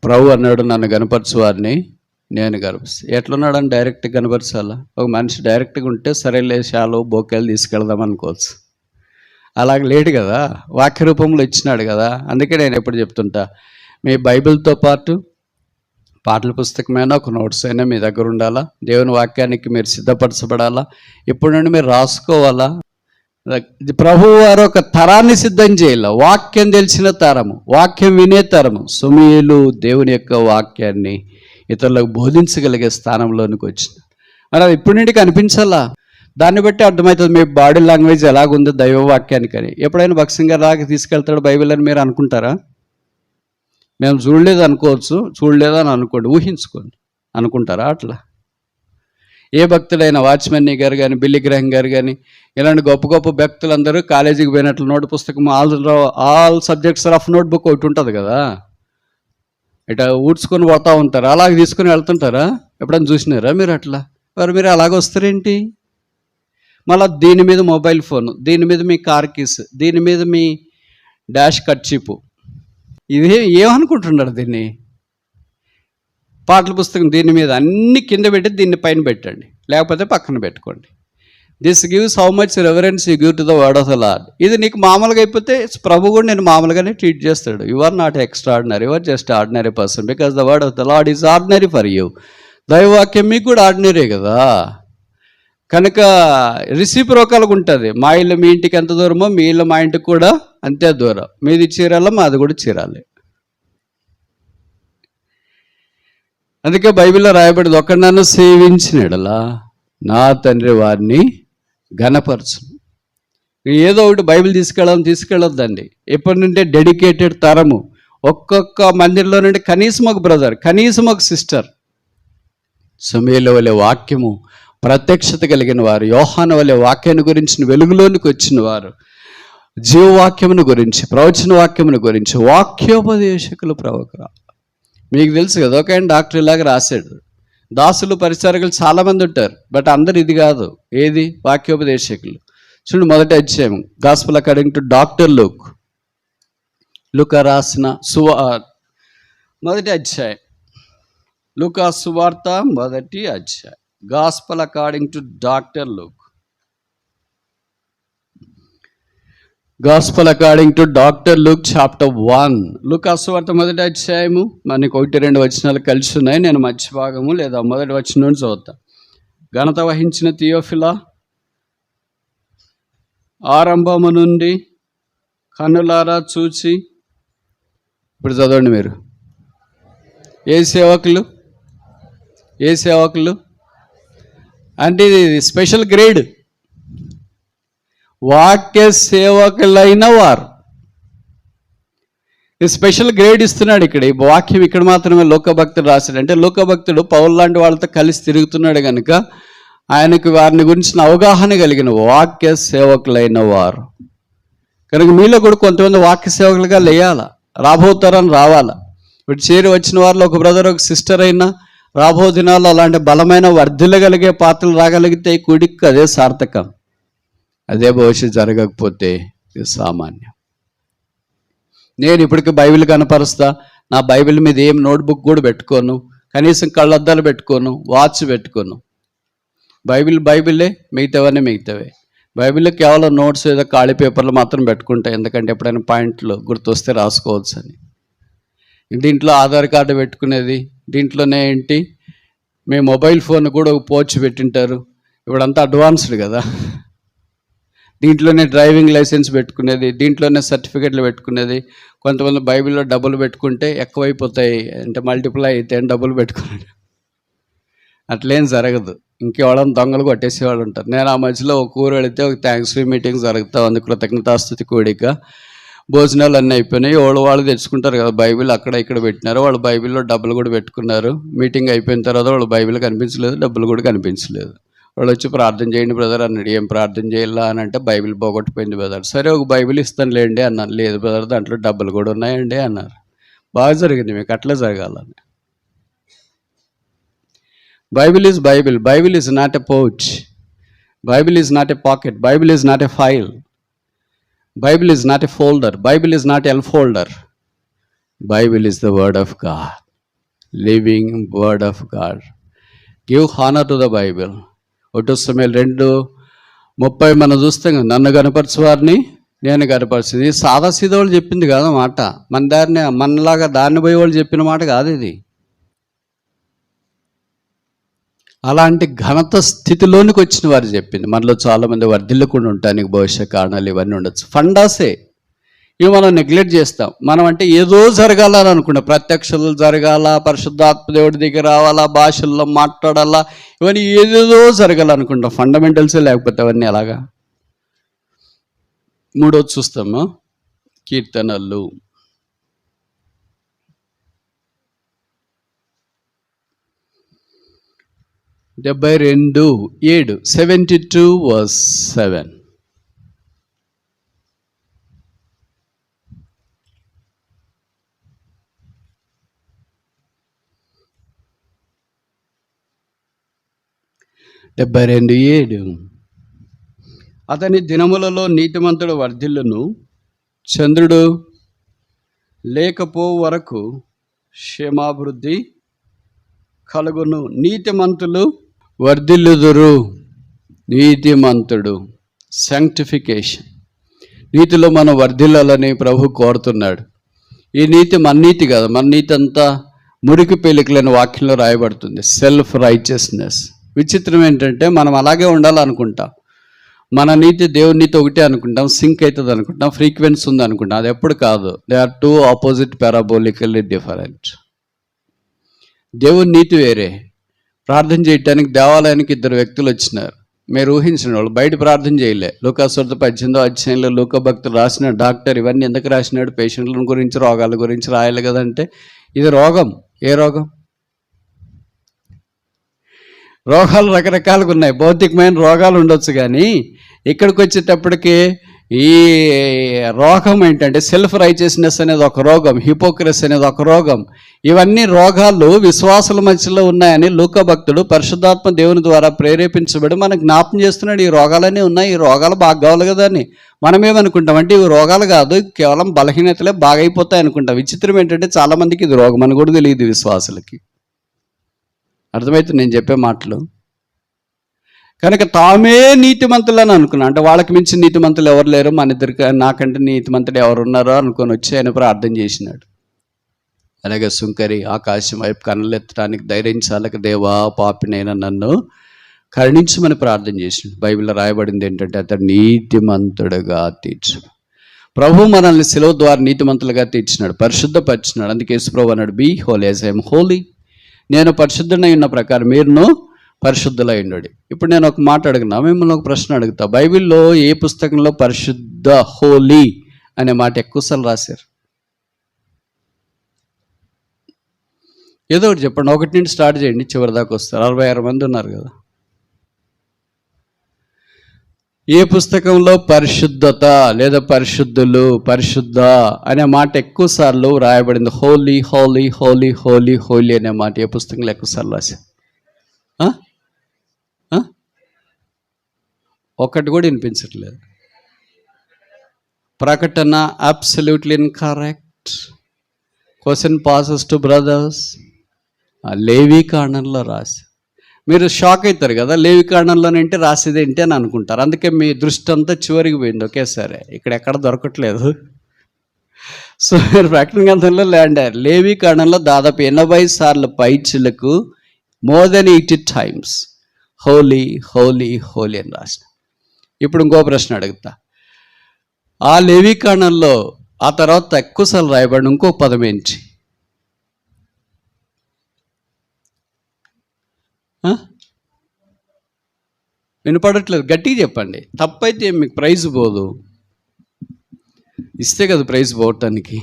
S1: ప్రభు అన్నాడు, నన్ను గనపరచు వారిని నేను గనపరుస్తా. ఎట్లున్నాడని డైరెక్ట్ కనపరచాలా? ఒక మనిషి డైరెక్ట్గా ఉంటే సరేలే, శాలు బొకేలు తీసుకెళ్దాం అనుకోవచ్చు. అలాగ లేడు కదా, వాక్య రూపంలో ఇచ్చినాడు కదా. అందుకే నేను ఎప్పుడు చెప్తుంటా, మీ బైబిల్తో పాటు పాటల పుస్తకమైనా, ఒక నోట్స్ అయినా మీ దగ్గర ఉండాలా. దేవుని వాక్యానికి మీరు సిద్ధపరచబడాలా. ఇప్పుడు నుండి మీరు రాసుకోవాలా. ప్రభువు వారు ఒక తరాన్ని సిద్ధం చేయాల. వాక్యం తెలిసిన తరము, వాక్యం వినే తరము. సమూయేలు దేవుని యొక్క వాక్యాన్ని ఇతరులకు బోధించగలిగే స్థానంలోనికి వచ్చింది. మరి అది ఇప్పటి నుండి కనిపించాలా. దాన్ని బట్టి అర్థమవుతుంది మీ బాడీ లాంగ్వేజ్ ఎలాగుందో దైవ వాక్యానికని. ఎప్పుడైనా భక్సింగ్ గారు లాగా తీసుకెళ్తాడు బైబిల్ అని మీరు అనుకుంటారా? మేము చూడలేదు అనుకోవచ్చు, చూడలేదని అనుకోండి, ఊహించుకోండి. అనుకుంటారా? అట్లా ఏ భక్తుడైన వాచ్మెన్ గారు కానీ, బిల్లి గ్రహం గారు కానీ, ఇలాంటి గొప్ప గొప్ప భక్తులందరూ కాలేజీకి పోయినట్లు నోటు పుస్తకం all subjects of note book ఒకటి ఉంటుంది కదా, ఇట్లా ఊడ్చుకొని పోతూ ఉంటారు. అలాగే తీసుకుని వెళ్తుంటారా? ఎప్పుడైనా చూసినారా మీరు అట్లా? మరి మీరు అలాగ వస్తారేంటి? మళ్ళీ దీని మీద మొబైల్ ఫోన్, దీని మీద మీ కార్ కీస్, దీని మీద మీ డాష్ కర్చీపు, ఇది ఏమనుకుంటున్నారు? దీన్ని పాటల పుస్తకం దీని మీద అన్ని కింద పెట్టి దీన్ని పైన పెట్టండి, లేకపోతే పక్కన పెట్టుకోండి. This gives how much reverence you give to the word of the lord. ఇది నీకు మామూలుగా అయిపోతే ప్రభు కూడా నేను మామూలుగానే ట్రీట్ చేస్తాడు. You are not extraordinary, you are just ordinary person because the word of the lord is ordinary for you. దైవవాక్యం మీకు కూడా ఆర్డినరీ కదా, కనుక రిసిప్రోకల్గా ఉంటుంది. మా ఇల్లు మీ ఇంటికి ఎంత దూరమో మీ ఇల్లు మా ఇంటికి కూడా అంతే దూరం. మీది చీరాల, మాది కూడా చీరాలి. అందుకే బైబిల్లో రాయబడింది, ఒక్క నన్ను సేవించినడలా నా తండ్రి వారిని ఘనపరచును. ఏదో ఒకటి బైబిల్ తీసుకెళ్ళొద్దండి. ఎప్పటి నుండే డెడికేటెడ్ తరము, ఒక్కొక్క మందిరంలో నుండి కనీసం ఒక బ్రదర్, కనీసం ఒక సిస్టర్ సమూయేలు వలె వాక్యము ప్రత్యక్షత కలిగిన వారు, యోహాను వలె వాక్యాన్ని గురించి వెలుగులోనికి వచ్చిన వారు, జీవవాక్యమును గురించి, ప్రవచన వాక్యమును గురించి, వాక్యోపదేశకులు, ప్రవక్త. మీకు తెలుసు కదా, ఒక ఆయన డాక్టర్ ఇలాగ రాశాడు. దాసులు పరిచారకులు చాలామంది ఉంటారు, బట్ అందరు ఇది కాదు. ఏది? వాక్యోపదేశకులు. చూడండి, మొదటి అధ్యాయం, గాస్పెల్ అకార్డింగ్ టు డాక్టర్ లూకా రాసిన మొదటి అధ్యాయం, లూకా సువార్త మొదటి అధ్యాయం, gospel according to doctor Luke. Gospel according to doctor Luke chapter 1. లూకా సువార్త మొదటి అధ్యాయము, మనకి 1-2 వచనాలు కలిసి ఉన్నాయి. నేను మధ్య భాగము లేదా మొదటి వచనం నుంచి చదువుతా. ఘనత వహించిన థియోఫిలా, ఆరంభము నుండి కన్నులారా చూచి, ఇప్పుడు చదవండి మీరు. ఏ సేవకులు అంటే ఇది స్పెషల్ గ్రేడ్. వాక్య సేవకులైన వారు, ఈ స్పెషల్ గ్రేడ్ ఇస్తున్నాడు ఇక్కడ. ఈ వాక్యం ఇక్కడ మాత్రమే లోకభక్తుడు రాశాడు. అంటే లోకభక్తుడు పౌలు లాంటి వాళ్ళతో కలిసి తిరుగుతున్నాడు కనుక ఆయనకు వారిని గురించిన అవగాహన కలిగిన వాక్య సేవకులైన వారు. కనుక మీలో కూడా కొంతమంది వాక్య సేవకులుగా లేయాల, రాబోతారని రావాలా. ఇప్పుడు చేరి వచ్చిన వారిలో ఒక బ్రదర్, ఒక సిస్టర్ అయినా రాబో దినాల్లో అలాంటి బలమైన వర్ధిల్లగలిగే పాత్రలు రాగలిగితే కూడికి అదే సార్థకం. అదే భవిష్యత్తు జరగకపోతే ఇది సామాన్యం. నేను ఇప్పటికీ బైబిల్ కనపరుస్తా, నా బైబిల్ మీద ఏం నోట్బుక్ కూడా పెట్టుకోను, కనీసం కళ్ళద్దాలు పెట్టుకోను, వాచ్ పెట్టుకోను. బైబిలే, మిగతావే. బైబిల్లో కేవలం నోట్స్ ఏదో ఖాళీ పేపర్లు మాత్రం పెట్టుకుంటాయి, ఎందుకంటే ఎప్పుడైనా పాయింట్లు గుర్తొస్తే రాసుకోవచ్చు అని. దీంట్లో ఆధార్ కార్డు పెట్టుకునేది, దీంట్లోనే ఏంటి మీ మొబైల్ ఫోన్ కూడా ఒక పోర్చ్ పెట్టింటారు. ఇప్పుడంతా అడ్వాన్స్డ్ కదా. దీంట్లోనే డ్రైవింగ్ లైసెన్స్ పెట్టుకునేది, దీంట్లోనే సర్టిఫికెట్లు పెట్టుకునేది. కొంతమంది బైబిల్లో డబ్బులు పెట్టుకుంటే ఎక్కువైపోతాయి, అంటే మల్టిప్లై అయితే డబ్బులు పెట్టుకున్నాడు. అట్లేం జరగదు. ఇంకెవడన్నా దొంగలు కొట్టేసేవాళ్ళు ఉంటారు. నేను ఆ మధ్యలో ఒక ఊరు వెళితే ఒక థ్యాంక్స్ ఫ్రీ మీటింగ్ జరుగుతూ ఉంది, కృతజ్ఞతాస్తుతి కూడిక. భోజనాలు అన్నీ అయిపోయినాయి. వాళ్ళు తెచ్చుకుంటారు కదా బైబిల్, అక్కడ ఇక్కడ పెట్టినారు. వాళ్ళు బైబిల్లో డబ్బులు కూడా పెట్టుకున్నారు. మీటింగ్ అయిపోయిన తర్వాత వాళ్ళు బైబిల్ కనిపించలేదు, డబ్బులు కూడా కనిపించలేదు. వాళ్ళు వచ్చి ప్రార్థన చేయండి బ్రదర్ అన్నాడు. ఏం ప్రార్థన చేయాలా అని అంటే, బైబిల్ పోగొట్టిపోయింది బ్రదర్. సరే ఒక బైబిల్ ఇస్తాను లేండి అన్నాను. లేదు బ్రదర్, దాంట్లో డబ్బులు కూడా ఉన్నాయండి అన్నారు. బాగా జరిగింది, మీకు అట్లే జరగాలని. Bible is Bible. Bible is not a pouch. Bible is not a pocket. Bible is not a file. Bible is not a folder. Bible is not a folder. Bible is the word of God. Living word of God. Give honor to the Bible. 1 Samuel 2:30 మనం చూస్తాం, నన్ను కనపరచు వారిని నేను కనపరిచింది. సాదా సీదా వాళ్ళు చెప్పింది కాదు మాట, మనలాగా దాన్ని పోయే వాళ్ళు చెప్పిన మాట కాదు ఇది. అలాంటి ఘనత స్థితిలోనికి వచ్చిన వారు చెప్పింది. మనలో చాలామంది వర్ధిల్లకుండా ఉండటానికి భవిష్య కారణాలు ఇవన్నీ ఉండొచ్చు. ఫండాసే ఇవి మనం నెగ్లెక్ట్ చేస్తాం. మనం అంటే ఏదో జరగాలని అనుకుంటాం. ప్రత్యక్షలు జరగాల, పరిశుద్ధాత్మ దేవుడి దగ్గర రావాలా, భాషల్లో మాట్లాడాలా, ఇవన్నీ ఏదేదో జరగాలనుకుంటాం. ఫండమెంటల్సే లేకపోతే అవన్నీ ఎలాగా? 3వ చూస్తాము, కీర్తనలు. 72:7 72:7. అతని దినములలో నీతిమంతుడు వర్ధిల్లును, చంద్రుడు లేకపో వరకు క్షేమాభివృద్ధి కలుగును. నీతిమంతులు వర్ధిల్లుదురు. నీతిమంతుడు శాంక్టిఫికేషన్, నీతిలో మనం వర్ధిల్లాలని ప్రభు కోరుతున్నాడు. ఈ నీతి మన నీతి కాదు, మన నీతి అంతా మురికి పేలికలేని వాక్యంలో రాయబడుతుంది. Self righteousness. విచిత్రం ఏంటంటే మనం అలాగే ఉండాలనుకుంటాం. మన నీతి దేవుని నీతి ఒకటే అనుకుంటాం, సింక్ అవుతుంది అనుకుంటాం, ఫ్రీక్వెన్సీ ఉంది అనుకుంటాం. అది ఎప్పుడు కాదు. They are two opposite parabolically different. దేవుని నీతి వేరే. ప్రార్థన చేయడానికి దేవాలయానికి 2 వ్యక్తులు వచ్చినారు. మీరు ఊహించిన వాళ్ళు బయట ప్రార్థన చేయలే. లూకాసువార్త 18వ అధ్యాయంలో లూకా భక్తులు రాసిన డాక్టర్ ఇవన్నీ ఎందుకు రాసినాడు? పేషెంట్ల గురించి, రోగాల గురించి రాయాలి కదంటే, ఇది రోగం. ఏ రోగం? రోగాలు రకరకాలుగా ఉన్నాయి. భౌతికమైన రోగాలు ఉండొచ్చు, కానీ ఇక్కడికి వచ్చేటప్పటికి ఈ రోగం ఏంటంటే సెల్ఫ్ రైచియస్నెస్ అనేది ఒక రోగం, హిపోక్రసీ అనేది ఒక రోగం. ఇవన్నీ రోగాలు విశ్వాసుల మధ్యలో ఉన్నాయని లూకా భక్తుడు పరిశుద్ధాత్మ దేవుని ద్వారా ప్రేరేపించబడి మనకు జ్ఞాపం చేస్తున్నాడు. ఈ రోగాలన్నీ ఉన్నాయి, ఈ రోగాలు బాగా కావాలి కదా అని. మనం ఏమనుకుంటాం అంటే ఇవి రోగాలు కాదు, కేవలం బలహీనతలే బాగైపోతాయి అనుకుంటాం. విచిత్రం ఏంటంటే చాలామందికి ఇది రోగం అని కూడా తెలియదు విశ్వాసులకి. అర్థమవుతుంది నేను చెప్పే మాటలు. కనుక తామే నీతిమంతులని అనుకున్నా, అంటే వాళ్ళకి మించి నీతిమంతులు ఎవరు లేరు, మన ఇద్దరికి నాకంటే నీతిమంతులు ఎవరు ఉన్నారో అనుకొని వచ్చి ఆయన ప్రార్థన చేసినాడు. అలాగే సుంకరి ఆకాశం వైపు కన్నులెత్తడానికి ధైర్యం చాలక, దేవా పాపినైనా నన్ను కరుణించమని ప్రార్థన చేసినాడు. బైబిల్లో రాయబడింది ఏంటంటే అతడు నీతిమంతుడుగా తీర్చు. ప్రభు మనల్ని శిలువ ద్వారా నీతిమంతులుగా తీర్చినాడు, పరిశుద్ధపరిచినాడు. అందుకే యేసుప్రభు అన్నాడు, be holy as I am holy. నేను పరిశుద్ధుడై ఉన్న ప్రకారం మీరును పరిశుద్ధులై ఉండండి. ఇప్పుడు నేను ఒక మాట అడుగునా, మిమ్మల్ని ఒక ప్రశ్న అడుగుతా. బైబిల్లో ఏ పుస్తకంలో పరిశుద్ధ, హోలీ అనే మాట ఎక్కువసార్లు రాశారు? ఏదో ఒకటి చెప్పండి. 1 నుండి స్టార్ట్ చేయండి, చివరి దాకా వస్తారు. 66 మంది ఉన్నారు కదా. ఏ పుస్తకంలో పరిశుద్ధత లేదా పరిశుద్ధులు, పరిశుద్ధ అనే మాట ఎక్కువసార్లు రాయబడింది? Holi holy holy holy Holi అనే మాట ఏ పుస్తకంలో ఎక్కువసార్లు రాశారు? ఒకటి కూడా వినిపించట్లేదు. ప్రకటన absolutely incorrect. Question passes to brothers. లేవి కాండంలో రాసి మీరు షాక్ అవుతారు కదా, లేవి కాండంలోనేంటి రాసేది ఏంటి అని అనుకుంటారు. అందుకే మీ దృష్టి అంతా చివరికి పోయింది ఒకేసారి. ఇక్కడ ఎక్కడ దొరకట్లేదు. సో మీరు ప్రకటన గ్రంథంలో లేవి కాండంలో దాదాపు 80 సార్లు పైచిలకు more than 80 times holy holy holy అని రాసిన. ఇప్పుడు ఇంకో ప్రశ్న అడుగుతా. ఆ లేవి కాండంలో ఆ తర్వాత ఎక్కువసార్లు రాయబడిన ఇంకో పదం ఏంటి? వినపడట్లేదు, గట్టిగా చెప్పండి. తప్పైతే మీకు ప్రైజ్ పోదు, ఇస్తే కదా ప్రైజ్ పోవటానికి.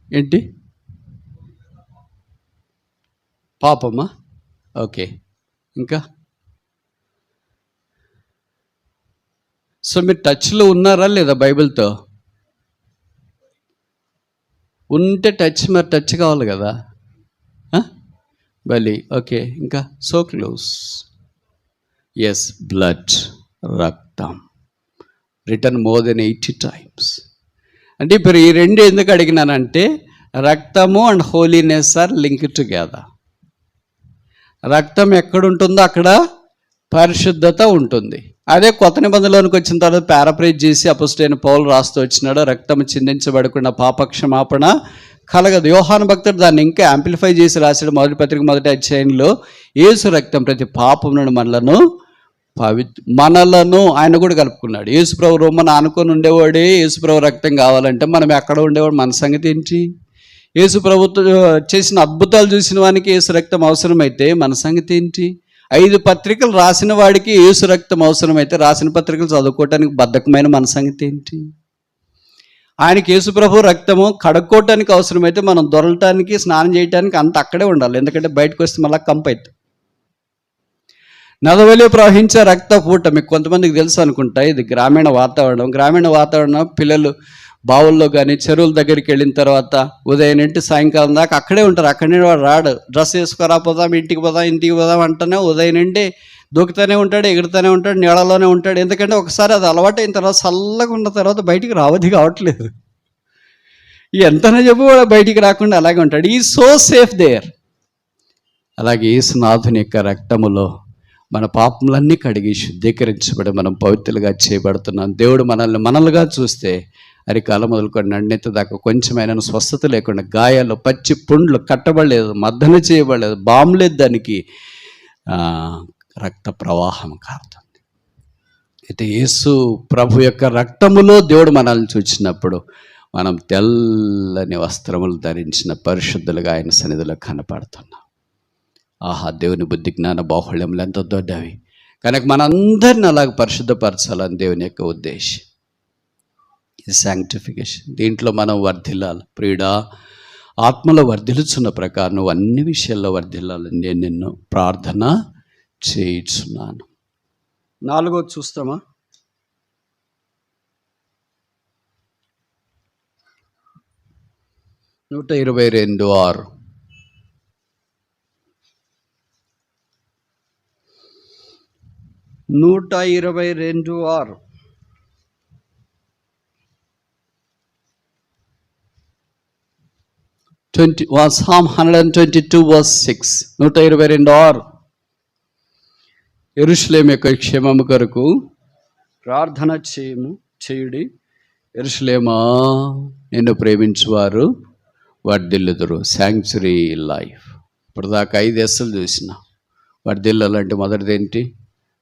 S1: ఏంటి? పాపమా? ఓకే, ఇంకా? సో మీరు టచ్లో ఉన్నారా లేదా బైబిల్తో? ఉంటే మరి టచ్ కావాలి కదా. బలి. ఓకే, ఇంకా? So close. ఎస్, బ్లడ్, రక్తం. Return more than 80 times. అంటే ఇప్పుడు ఈ రెండు ఎందుకు అడిగినానంటే రక్తము and holiness are linked together. రక్తం ఎక్కడుంటుందో అక్కడ పరిశుద్ధత ఉంటుంది. అదే కొత్త నిబంధనలోనికి వచ్చిన తర్వాత పారాఫ్రేజ్ చేసి అపోస్తలుడైన పౌలు రాస్తూ వచ్చినాడు, రక్తం చిందించబడకుండా పాపక్షమాపణ కలగదు. యోహాను భక్తుడు దాన్ని ఇంకా యాంప్లిఫై చేసి రాశాడు. మొదటి పత్రిక 1వ అధ్యాయంలో యేసు రక్తం ప్రతి పాపం నుండి మనలను ఆయన కూడా కలుపుకున్నాడు. యేసుప్రభు రొమ్మను ఆనుకొని ఉండేవాడే యేసుప్రభు రక్తం కావాలంటే మనం ఎక్కడ ఉండేవాడు? మన సంగతి ఏంటి? యేసుప్రభుత్వం చేసిన అద్భుతాలు చూసిన వానికి యేసు రక్తం అవసరమైతే మన సంగతి ఏంటి? 5 పత్రికలు రాసిన వాడికి యేసు రక్తం అవసరమైతే రాసిన పత్రికలు చదువుకోవటానికి బద్ధకమైన మన సంగతి ఏంటి? ఆయనకి యేసుప్రభు రక్తము కడుక్కోవటానికి అవసరమైతే మనం దొరలటానికి స్నానం చేయడానికి అంత అక్కడే ఉండాలి. ఎందుకంటే బయటకు వస్తే మళ్ళీ కంపు అవుతుంది. నదవలే ప్రవహించే రక్త పూట మీకు కొంతమందికి తెలుసు అనుకుంటా. ఇది గ్రామీణ వాతావరణం. పిల్లలు బావుల్లో కానీ చెరువుల దగ్గరికి వెళ్ళిన తర్వాత ఉదయం నుండి సాయంకాలం దాకా అక్కడే ఉంటారు. అక్కడి వాడు రాడు. డ్రెస్ వేసుకురా, పోదాం ఇంటికి పోదాం అంటేనే ఉదయం నుండి దూకుతూనే ఉంటాడు, ఎగురుతూనే ఉంటాడు, నీళ్ళలోనే ఉంటాడు. ఎందుకంటే ఒకసారి అది అలవాటు అయిన తర్వాత చల్లగా ఉన్న తర్వాత బయటికి రావద్ది కావట్లేదు. ఎంతనే చెప్పు బయటికి రాకుండా అలాగే ఉంటాడు. ఈ సో సేఫ్ దేర్. అలాగే యేసునాథుని యొక్క రక్తములో మన పాపములన్నీ కడిగి శుద్ధీకరించబడి మనం పవిత్రులుగా చేయబడుతున్నాం. దేవుడు మనల్గా చూస్తే అరికాలం మొదలుకొని నన్నెత్త దాకా కొంచెమైనా స్వస్థత లేకుండా, గాయాలు, పచ్చి పుండ్లు, కట్టబడలేదు, మర్దన చేయబడలేదు, బాంబులేదు, దానికి రక్త ప్రవాహం కారుతుంది. అయితే యేసు ప్రభు యొక్క రక్తములో దేవుడు మనల్ని చూచినప్పుడు మనం తెల్లని వస్త్రములు ధరించిన పరిశుద్ధులుగా ఆయన సన్నిధిలో కనపడుతున్నాం. ఆహా, దేవుని బుద్ధి జ్ఞాన బాహుళ్యములు ఎంతో దొడ్డవి కనుక మనందరిని అలాగ పరిశుద్ధపరచాలని దేవుని యొక్క ఉద్దేశం. ఇది శాంక్టిఫికేషన్. దీంట్లో మనం వర్ధిల్లాలి. ప్రియుడా, ఆత్మలో వర్ధిల్చున్న ప్రకారం నువ్వు అన్ని విషయాల్లో వర్ధిల్లాలని నేను నిన్ను ప్రార్థన చేయించున్నాను. 4 చూస్తామా? నూట 122:6. Psalm 122:6. 122:6. యెరూషలేము యొక్క క్షేమము కొరకు ప్రార్థన చేయుడి. యెరూషలేమా, నిన్ను ప్రేమించువారు వర్ధిల్లుదురు. Sanctuary life. ఇప్పుడు దాకా 5 ఎస్సులు చూసిన. వర్ధిల్లాలంటే మొదటిది ఏంటి?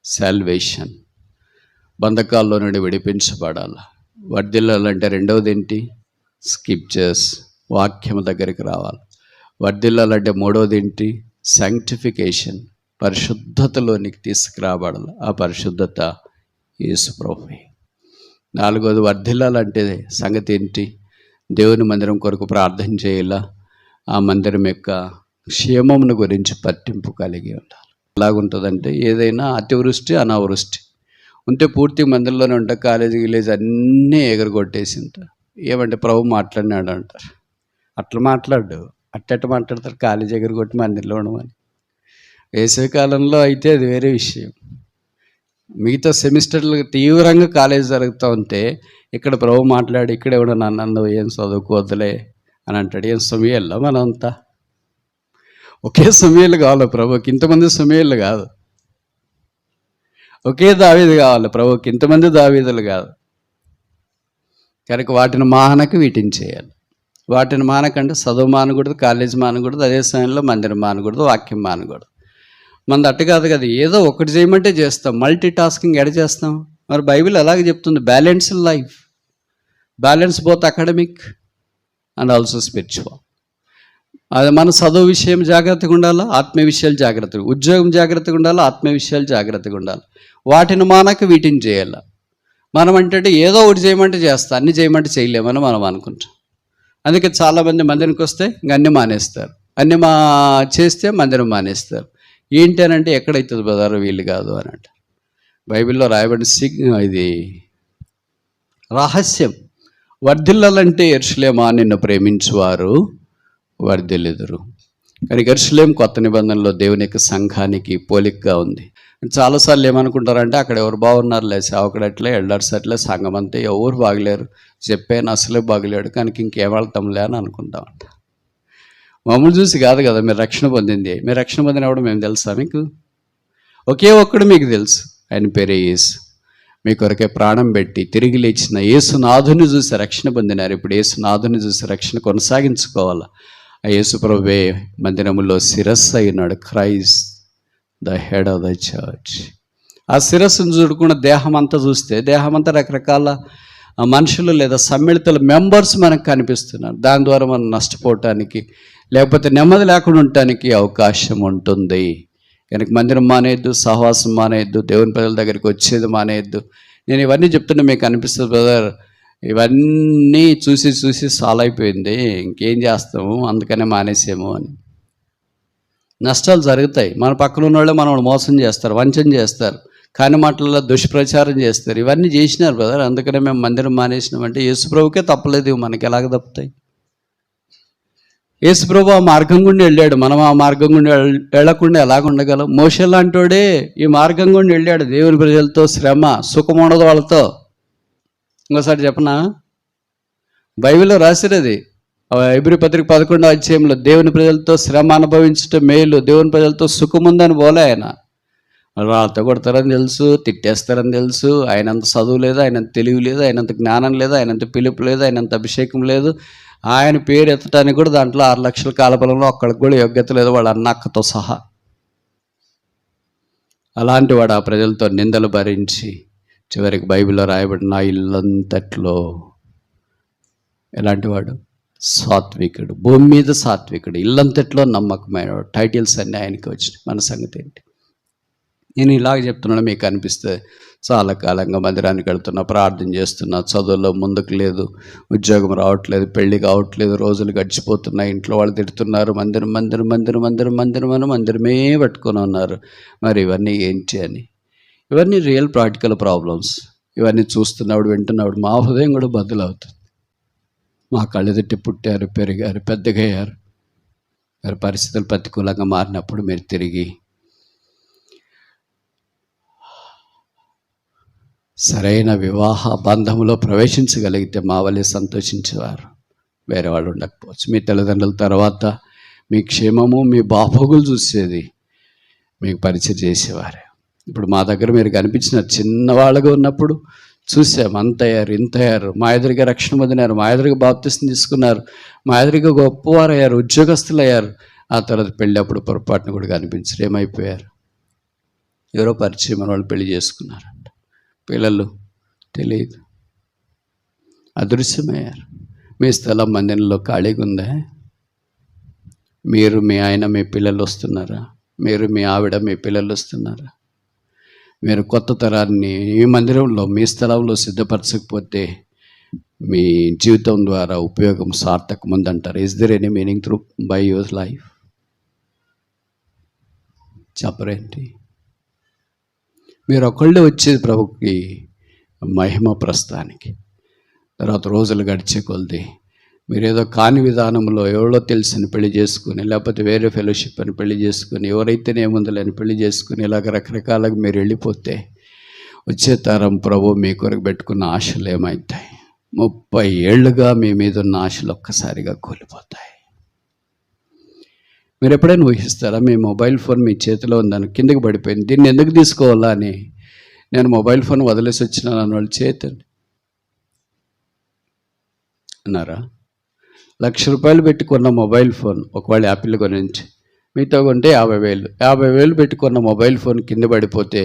S1: సాల్వేషన్. బంధకాల్లో నుండి విడిపించబడాలి. వర్ధిల్లాలంటే రెండవది ఏంటి? స్క్రిప్చర్స్, వాక్యం దగ్గరికి రావాలి. వర్ధిల్లాలంటే మూడవది ఏంటి? శాంక్టిఫికేషన్, పరిశుద్ధతలోనికి తీసుకురాబడాలి. ఆ పరిశుద్ధత యేసు ప్రభువే. 4వది వర్ధిల్లాలంటే సంగతి ఏంటి? దేవుని మందిరం కొరకు ప్రార్థన చేయాలా. ఆ మందిరం యొక్క క్షేమమును గురించి పట్టింపు కలిగి ఉండాలి. ఎలాగుంటుందంటే ఏదైనా అతివృష్టి అనావృష్టి ఉంటే పూర్తి మందిరంలోనే ఉంటారు. కాలేజీ గిలేజ్ అన్నీ ఎగరగొట్టేసి ఉంటారు. ఏమంటే ప్రభు మాట్లాడినాడు అంటారు. అట్లా మాట్లాడు. అట్టట్ట మాట్లాడతారు. కాలేజీ ఎగరగొట్టి మందిరంలో ఉండమని. వేసవికాలంలో అయితే అది వేరే విషయం. మిగతా సెమిస్టర్లు తీవ్రంగా కాలేజీ జరుగుతూ ఉంటే ఇక్కడ ప్రభు మాట్లాడి ఇక్కడే కూడా నన్ను ఏం చదువుకోవద్దులే అని అంటాడు. ఏం సమయాల్లో మనంతా ఒకే సమయాలు కావాలి ప్రభుకి. ఇంతమంది సమయాలు కాదు. ఒకే దావీదు కావాలి ప్రభుకి. ఇంతమంది దావీదులు కాదు. కనుక వాటిని మానక వీటిని చేయాలి. వాటిని మానకంటే చదువు మానకూడదు, కాలేజ్ మానకూడదు, అదే సమయంలో మందిరం మానకూడదు, వాక్యం మానకూడదు. మనది అట్టు కాదు కదా. ఏదో ఒకటి చేయమంటే చేస్తాం. మల్టీ టాస్కింగ్ ఎడ చేస్తాం? మరి బైబిల్ అలాగే చెప్తుంది, balance life. Balance both academic and also spiritual. అది మన చదువు విషయం జాగ్రత్తగా ఉండాలి, ఆత్మీయ విషయాలు జాగ్రత్తగా, ఉద్యోగం జాగ్రత్తగా ఉండాలి, ఆత్మీయ విషయాలు జాగ్రత్తగా ఉండాలి. వాటిని మానక వీటిని చేయాలి. మనం అంటే ఏదో ఒకటి చేయమంటే చేస్తాం, అన్ని చేయమంటే చేయలేమని మనం అనుకుంటాం. అందుకే చాలామంది మందిరానికి వస్తే ఇంక అన్నీ మానేస్తారు. అన్నీ చేస్తే మందిరం మానేస్తారు. ఏంటి అని అంటే ఎక్కడైతుంది బజారు, వీళ్ళు కాదు అని అంట. బైబిల్లో రాయబడిన ఇది రహస్యం. వర్ధిల్లాలంటే యెరూషలేమా, నిన్ను ప్రేమించువారు వర్ధిల్లుదురు. కానీ యెరూషలేము కొత్త నిబంధనలో దేవుని యొక్క సంఘానికి పోలికగా ఉంది. చాలాసార్లు ఏమనుకుంటారంటే అక్కడ ఎవరు బాగున్నారులే, సేవకుడట్లే, ఎల్డర్స్ అట్లే, సంఘం అంతే, ఎవరు బాగలేరు, చెప్పాను అసలే బాగలేడు, కానీ ఇంకేం వెళ్తాంలే అని అనుకుంటామంట. మమ్మల్ని చూసి కాదు కదా మీరు రక్షణ పొందింది. మీరు రక్షణ పొందినప్పుడు మేము తెలుసా మీకు? ఒకే ఒక్కడు మీకు తెలుసు, ఆయన పేరే యేసు. మీ కొరకే ప్రాణం పెట్టి తిరిగి లేచిన యేసునాథుని చూసి రక్షణ పొందినారు. ఇప్పుడు యేసునాథుని చూసి రక్షణ కొనసాగించుకోవాలి. ఆ యేసు ప్రభువే మందిరములో శిరస్సు అయినాడు. Christ the head of the church. ఆ శిరస్సును చూడకుండా దేహం అంతా చూస్తే దేహం అంతా రకరకాల మనుషులు లేదా సమ్మిళితుల మెంబర్స్ మనకు కనిపిస్తున్నారు. దాని ద్వారా మనం నష్టపోవటానికి లేకపోతే నెమ్మది లేకుండా ఉండటానికి అవకాశం ఉంటుంది. కనుక మందిరం మానేయద్దు, సహవాసం మానేయద్దు, దేవుని ప్రజల దగ్గరికి వచ్చేది మానేయద్దు. నేను ఇవన్నీ చెప్తున్నా మీకు అనిపిస్తుంది బ్రదర్, ఇవన్నీ చూసి చూసి సాల్ అయిపోయింది, ఇంకేం చేస్తాము, అందుకనే మానేసాము అని. నష్టాలు జరుగుతాయి. మన పక్కన ఉన్న వాళ్ళే మనల్ని మోసం చేస్తారు, వంచన చేస్తారు, కాని మాటలలో దుష్ప్రచారం చేస్తారు. ఇవన్నీ చేసినారు బ్రదర్, అందుకనే మేము మందిరం మానేసినామంటే యేసుప్రభుకే తప్పలేదు, మనకి ఎలాగ తప్పుతాయి? యేసుప్రభు ఆ మార్గం గుండా వెళ్ళాడు, మనం ఆ మార్గం గుండా వెళ్ళకుండా ఎలాగ ఉండగలం? మోషే లాంటోడే ఈ మార్గం గుండా వెళ్ళాడు, దేవుని ప్రజలతో శ్రమ, సుఖం ఉండదు వాళ్ళతో. ఇంకోసారి చెప్పనా, బైబిల్లో రాసినది హెబ్రీ పత్రిక 11వ అధ్యాయంలో దేవుని ప్రజలతో శ్రమ అనుభవించటం మేలు, దేవుని ప్రజలతో సుఖముందని పోలే ఆయన. వాళ్ళతో కొడతారని తెలుసు, తిట్టేస్తారని తెలుసు, ఆయనంత చదువు లేదు, ఆయనంత తెలివి లేదు, ఆయనంత జ్ఞానం లేదు, ఆయనంత పిలుపు లేదు, ఆయనంత అభిషేకం లేదు, ఆయన పేరు ఎత్తడానికి కూడా దాంట్లో 6 లక్షల కాలబలంలో ఒక్కడికి కూడా యోగ్యత లేదు, వాళ్ళ అన్న అక్కతో సహా. అలాంటి వాడు ఆ ప్రజలతో నిందలు భరించి చివరికి బైబిల్లో రాయబడిన నా ఇల్లంతట్లో ఎలాంటి వాడు? సాత్వికుడు, భూమి మీద సాత్వికుడు, ఇల్లంతట్లో నమ్మకమైన వాడు. టైటిల్స్ అన్నీ ఆయనకి వచ్చినాయి. మన సంగతి ఏంటి? నేను ఇలాగ చెప్తున్నాను, మీకు అనిపిస్తుంది చాలా కాలంగా మందిరానికి వెళ్తున్నా, ప్రార్థన చేస్తున్నా, చదువులో ముందుకు లేదు, ఉద్యోగం రావట్లేదు, పెళ్ళి కావట్లేదు, రోజులు గడిచిపోతున్నాయి, ఇంట్లో వాళ్ళు తిడుతున్నారు, మందిరం మందిరం మందిరం మందిరం మందిరం అని మందిరమే పట్టుకొని ఉన్నారు. మరి ఇవన్నీ ఏంటి అని? ఇవన్నీ రియల్ ప్రాక్టికల్ ప్రాబ్లమ్స్. ఇవన్నీ చూస్తున్నప్పుడు వింటున్నప్పుడు మా హృదయం కూడా బదులవుతుంది. మా కళ్ళెదుటి పుట్టారు, పెరిగారు, పెద్దగయ్యారు, మరి పరిస్థితులు ప్రతికూలంగా మారినప్పుడు మీరు తిరిగి సరైన వివాహ బంధంలో ప్రవేశించగలిగితే మా వల్లే సంతోషించేవారు వేరే వాళ్ళు ఉండకపోవచ్చు. మీ తల్లిదండ్రుల తర్వాత మీ క్షేమము, మీ బాగోగులు చూసేది మీకు పరిచయం చేసేవారు. ఇప్పుడు మా దగ్గర మీరు కనిపించిన చిన్నవాళ్ళగా ఉన్నప్పుడు చూసాం, అంతయ్యారు ఇంతయ్యారు, మా ఎదురుగా రక్షణ పొందినారు, మా ఎదురుగా బాప్తిస్తం తీసుకున్నారు, మా ఎదురుగా గొప్పవారు అయ్యారు, ఉద్యోగస్తులు అయ్యారు. ఆ తర్వాత పెళ్ళి అప్పుడు పొరపాటును కూడా కనిపించరు, ఏమైపోయారు? ఎవరో పరిచయం వాళ్ళు పెళ్లి చేసుకున్నారంట, పిల్లలు తెలియదు, అదృశ్యమయ్యారు. మీ స్థలం మందిరంలో ఖాళీగా ఉందా? మీరు, మీ ఆయన, మీ పిల్లలు వస్తున్నారా? మీరు, మీ ఆవిడ, మీ పిల్లలు వస్తున్నారా? మీరు కొత్త తరాన్ని ఈ మందిరంలో, మీ స్థలంలో సిద్ధపరచకపోతే మీ జీవితం ద్వారా ఉపయోగం సార్థకం ఉందంటారు. Is there any meaning through by your life? చెప్పరేంటి? మీరు ఒకళ్ళే వచ్చేది ప్రభుకి మహిమ ప్రస్థానికి. తర్వాత రోజులు గడిచే కొలది మీరు ఏదో కాని విధానంలో ఎవరో తెలిసిన పెళ్లి చేసుకుని, లేకపోతే వేరే ఫెలోషిప్ అని పెళ్లి చేసుకుని, ఎవరైతేనేముందులని పెళ్లి చేసుకుని, ఇలాగ రకరకాలుగా మీరు వెళ్ళిపోతే వచ్చే తరం ప్రభు మీ కొరకు పెట్టుకున్న ఆశలు ఏమవుతాయి? 30 ఏళ్ళుగా మీ మీద ఉన్న ఆశలు ఒక్కసారిగా కూలిపోతాయి. మీరు ఎప్పుడైనా ఊహిస్తారా? మీ మొబైల్ ఫోన్ మీ చేతిలో ఉందని, కిందకి పడిపోయింది, దీన్ని ఎందుకు తీసుకోవాలా అని నేను మొబైల్ ఫోన్ వదిలేసి వచ్చినాను అని వాళ్ళు చేతండి అన్నారా? ₹1,00,000 పెట్టుకున్న మొబైల్ ఫోన్, ఒకవేళ యాపిల్ గురించి మీతో కొంటే 50,000 పెట్టుకున్న మొబైల్ ఫోన్ కింద పడిపోతే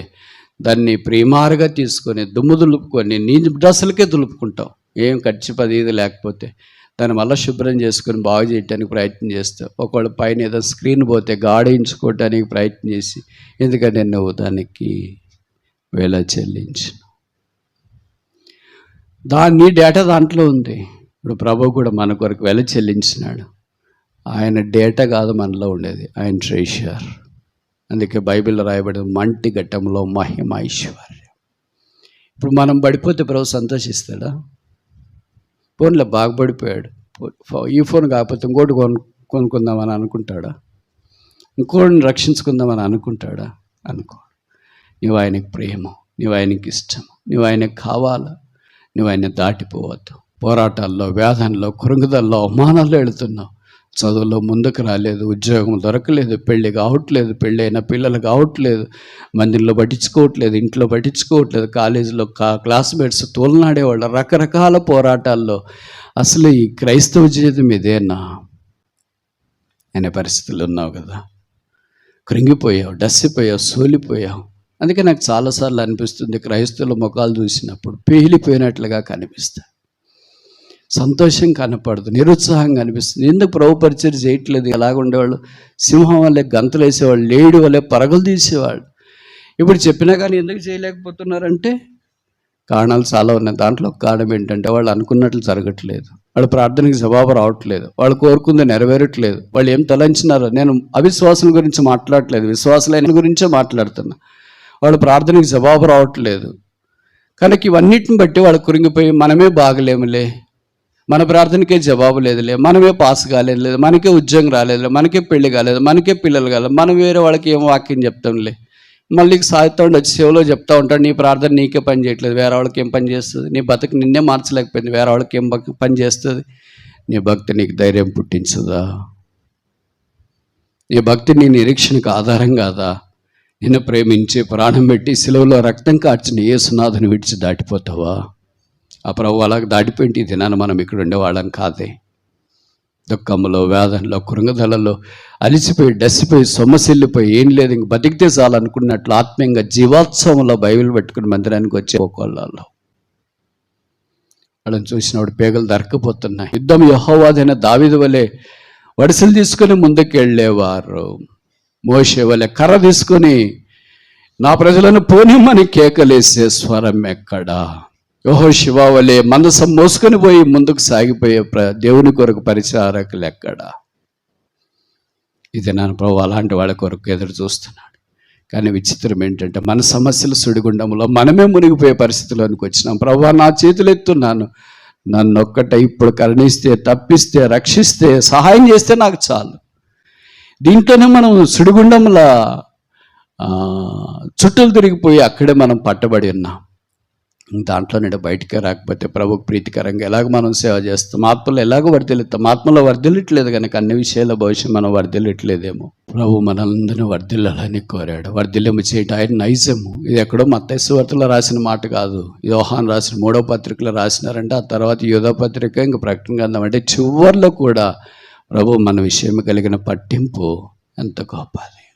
S1: దాన్ని ప్రీమారుగా తీసుకొని దుమ్ము దులుపుకొని నీ డ్రెస్సులకే దులుపుకుంటాం, ఏం ఖర్చు అది ఇది లేకపోతే దాన్ని మళ్ళీ శుభ్రం చేసుకొని బాగు చేయడానికి ప్రయత్నం చేస్తావు. ఒకవేళ పైన ఏదో స్క్రీన్ పోతే గాడించుకోవడానికి ప్రయత్నం చేసి, ఎందుకంటే నువ్వు దానికి వేల చెల్లించు, నీ డేటా దాంట్లో ఉంది. ఇప్పుడు ప్రభు కూడా మన కొరకు వెల చెల్లించినాడు. ఆయన డేటా కాదు మనలో ఉండేది, ఆయన ట్రెషర్. అందుకే బైబిల్లో రాయబడింది, మంటి ఘట్టంలో మహిమ ఐశ్వర్యం. ఇప్పుడు మనం పడిపోతే ప్రభు సంతోషిస్తాడా? ఫోన్లో బాగుపడిపోయాడు, ఈ ఫోన్ కాకపోతే ఇంకోటి కొనుక్కుందామని అనుకుంటాడా? ఇంకోటిని రక్షించుకుందామని అనుకుంటాడా? అనుకోడు. నువ్వు ఆయనకి ప్రేమ, నువ్వు ఆయనకి ఇష్టం, నువ్వు ఆయనకు కావాలా, నువ్వు ఆయన దాటిపోవద్దు. పోరాటాల్లో, వేదనలో, కృంగుదల్లో, అవమానాల్లో వెళుతున్నావు. చదువులో ముందుకు రాలేదు, ఉద్యోగం దొరకలేదు, పెళ్ళి కావట్లేదు, పెళ్ళి అయిన పిల్లలు కావట్లేదు, మందిరంలో పట్టించుకోవట్లేదు, ఇంట్లో పట్టించుకోవట్లేదు, కాలేజీలో క్లాస్మేట్స్ తోలనాడేవాళ్ళు, రకరకాల పోరాటాల్లో అసలు ఈ క్రైస్తవ జీవితం ఇదేనా అనే పరిస్థితులు ఉన్నావు కదా. కృంగిపోయావు, డస్సిపోయావు, సోలిపోయావు. అందుకే నాకు చాలాసార్లు అనిపిస్తుంది, క్రైస్తవుల ముఖాలు చూసినప్పుడు పేలిపోయినట్లుగా కనిపిస్తాయి, సంతోషం కనపడదు, నిరుత్సాహంగా అనిపిస్తుంది. ఎందుకు ప్రభు పరిచయం చేయట్లేదు? ఎలాగ ఉండేవాళ్ళు? సింహం వల్లే గంతులు వేసేవాళ్ళు, లేడి వల్లే పరుగులు తీసేవాళ్ళు. ఇప్పుడు చెప్పినా కానీ ఎందుకు చేయలేకపోతున్నారంటే కారణాలు చాలా ఉన్నాయి. దాంట్లో ఒక కారణం ఏంటంటే వాళ్ళు అనుకున్నట్లు జరగట్లేదు, వాళ్ళు ప్రార్థనకి జవాబు రావట్లేదు, వాళ్ళు కోరుకుంది నెరవేరట్లేదు. వాళ్ళు ఏం తలంచినారో, నేను అవిశ్వాసుల గురించి మాట్లాడట్లేదు, విశ్వాసులైన గురించే మాట్లాడుతున్నా. వాళ్ళు ప్రార్థనకి జవాబు రావట్లేదు కనుక ఇవన్నిటిని బట్టి వాళ్ళు కురింగిపోయి మనమే బాగలేములే, మన ప్రార్థనకే జవాబు లేదులే, మనమే పాస్ కాలేదు, మనకే ఉద్యోగం రాలేదులే, మనకే పెళ్లి కాలేదు, మనకే పిల్లలు కాలేదు, మనం వేరే వాళ్ళకి ఏం వాక్యం చెప్తాంలే. మళ్ళీ సాగుతూ ఉండి వచ్చి సేవలో చెప్తా ఉంటాడు, నీ ప్రార్థన నీకే పని చేయట్లేదు, వేరే వాళ్ళకి ఏం పని చేస్తుంది, నీ బతుకు నిన్నే మార్చలేకపోయింది, వేరే వాళ్ళకి ఏం పని చేస్తుంది. నీ భక్తి నీకు ధైర్యం పుట్టించదా? నీ భక్తి నీ నిరీక్షణకు ఆధారం కాదా? నిన్ను ప్రేమించి ప్రాణం పెట్టి సిలువలో రక్తం కార్చిన యేసునాథుని విడిచి దాటిపోతావా? ఆ ప్రభు అలాగ దాటిపోయింటి దినాన్ని మనం ఇక్కడ ఉండేవాళ్ళం కాదే. దుఃఖంలో, వేదనలో, కృంగదలలో అలిసిపోయి డసిపోయి సొమ్మసిల్లిపోయి ఏం లేదు ఇంక బతికితే చాలు అనుకున్నట్లు ఆత్మీయంగా జీవోత్సవంలో బైబిల్ పెట్టుకుని మందిరానికి వచ్చే ఒక్కోళ్ళలో వాళ్ళని చూసినప్పుడు పేగలు దొరకపోతున్నాయి. యుద్ధం యెహోవాదైన దావీదు వలె వడిసెలు తీసుకొని ముందుకు వెళ్ళేవారు. మోషే వలె కర్ర తీసుకొని నా ప్రజలను పోనిమ్మని కేకలేసే స్వరం ఎక్కడా? యెహోషువ వలె మందసం మోసుకొని పోయి ముందుకు సాగిపోయే దేవుని కొరకు పరిచారకులు ఎక్కడా? ఇది నా ప్రభు అలాంటి వాళ్ళ కొరకు ఎదురు చూస్తున్నాడు. కానీ విచిత్రం ఏంటంటే మన సమస్యల సుడిగుండంలో మనమే మునిగిపోయే పరిస్థితిలోనికి వచ్చినాం. ప్రభు నా చేతులు ఎత్తున్నాను, నన్ను ఒక్కట ఇప్పుడు కరుణిస్తే, తప్పిస్తే, రక్షిస్తే, సహాయం చేస్తే నాకు చాలు. దీంట్లోనే మనం సుడిగుండంలా చుట్టలు తిరిగిపోయి అక్కడే మనం పట్టబడి ఉన్నాం. దాంట్లో నేను బయటికి రాకపోతే ప్రభుకు ప్రీతికరంగా ఎలాగ మనం సేవ చేస్తాం? ఆత్మలో ఎలాగో వర్ధిల్లుతాం? ఆత్మలో వర్ధిల్లట్లేదు కనుక అన్ని విషయాల భవిష్యత్తు మనం వర్ధిల్లట్లేదేమో. ప్రభు మనల్ని వర్ధిల్లాలని కోరాడు. వర్ధిల్లము చేయటం ఆయన నైజము. ఇది ఎక్కడో మత్తయి సువార్తలో రాసిన మాట కాదు, యోహాను రాసిన 3వ పత్రికలో రాసినారంటే. ఆ తర్వాత యోధా పత్రిక, ఇంకా ప్రకటన గ్రంథం, అంటే చివర్లో కూడా ప్రభు మన విషయం కలిగిన పట్టింపు ఎంత గొప్పది.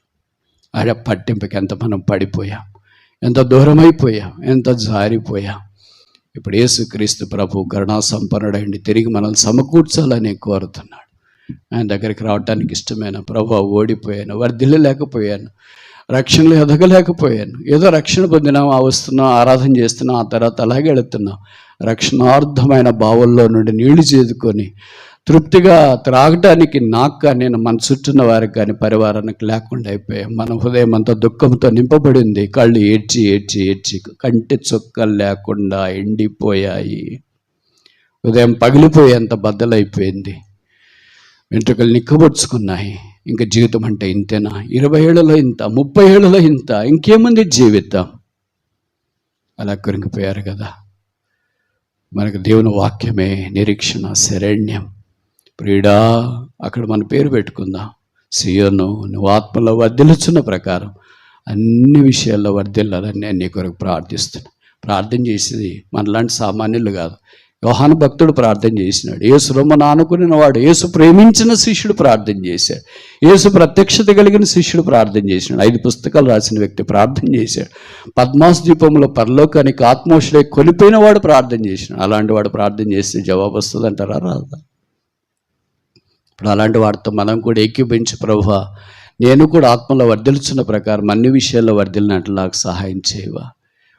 S1: ఆ పట్టింపుకి ఎంత మనం పడిపోయాం, ఎంత దూరం అయిపోయాం, ఎంత జారిపోయాం. ఇప్పుడు యేసుక్రీస్తు ప్రభు కరుణా సంపన్నుడైండి తిరిగి మనల్ని సమకూర్చాలని కోరుతున్నాడు. ఆయన దగ్గరికి రావడానికి ఇష్టమైన ప్రభు, ఓడిపోయాను, వర్ధిల్లలేకపోయాను, రక్షణలో ఎదగలేకపోయాను, ఏదో రక్షణ పొందినాం, వస్తున్నాం, ఆరాధన చేస్తున్నాం, ఆ తర్వాత అలాగే వెళుతున్నాం. రక్షణార్థమైన బావుల్లో నుండి నీళ్లు చేదుకొని తృప్తిగా త్రాగటానికి నాకు కానీ మన చుట్టూన్న వారికి కానీ పరివారానికి లేకుండా అయిపోయాం. మన హృదయం అంతా దుఃఖంతో నింపబడింది. కళ్ళు ఏడ్చి ఏడ్చి ఏడ్చి కంటి చుక్కలు లేకుండా ఎండిపోయాయి. హృదయం పగిలిపోయేంత బద్దలైపోయింది. వెంట్రుకలు నిక్కబొడుచుకున్నాయి. ఇంకా జీవితం అంటే ఇంతేనా? 20 ఏళ్ళలో ఇంత, 30 ఏళ్ళలో ఇంత, ఇంకేముంది జీవితం? అలా కృంగిపోయారు కదా. మనకు దేవుని వాక్యమే నిరీక్షణ, శరణ్యం. ప్రియుడా, అక్కడ మన పేరు పెట్టుకుందాం. సియోను, నువ్వు ఆత్మలో వర్ధిల్లుచున్న ప్రకారం అన్ని విషయాల్లో వర్ధిల్లాలని నేను నీ కొరకు ప్రార్థిస్తున్నా. ప్రార్థన చేసేది మనలాంటి సామాన్యులు కాదు. యోహాను భక్తుడు ప్రార్థన చేసినాడు. యేసు రొమ్మను ఆనుకుని వాడు, యేసు ప్రేమించిన శిష్యుడు ప్రార్థన చేశాడు. యేసు ప్రత్యక్షత కలిగిన శిష్యుడు ప్రార్థన చేసినాడు. 5 పుస్తకాలు రాసిన వ్యక్తి ప్రార్థన చేశాడు. పద్మాస్ ద్వీపంలో పరలోకానికి ఆత్మోషులై కొలిపోయిన వాడు ప్రార్థన చేసినాడు. అలాంటి వాడు ప్రార్థన చేస్తే జవాబు వస్తుంది అంటారా? రాదా? ఇప్పుడు అలాంటి వాడితో మనం కూడా ఏకీభించి, ప్రభువా నేను కూడా ఆత్మలో వర్ధిల్చున్న ప్రకారం అన్ని విషయాల్లో వర్ధిల్లినట్లు నాకు సహాయం చేయవా.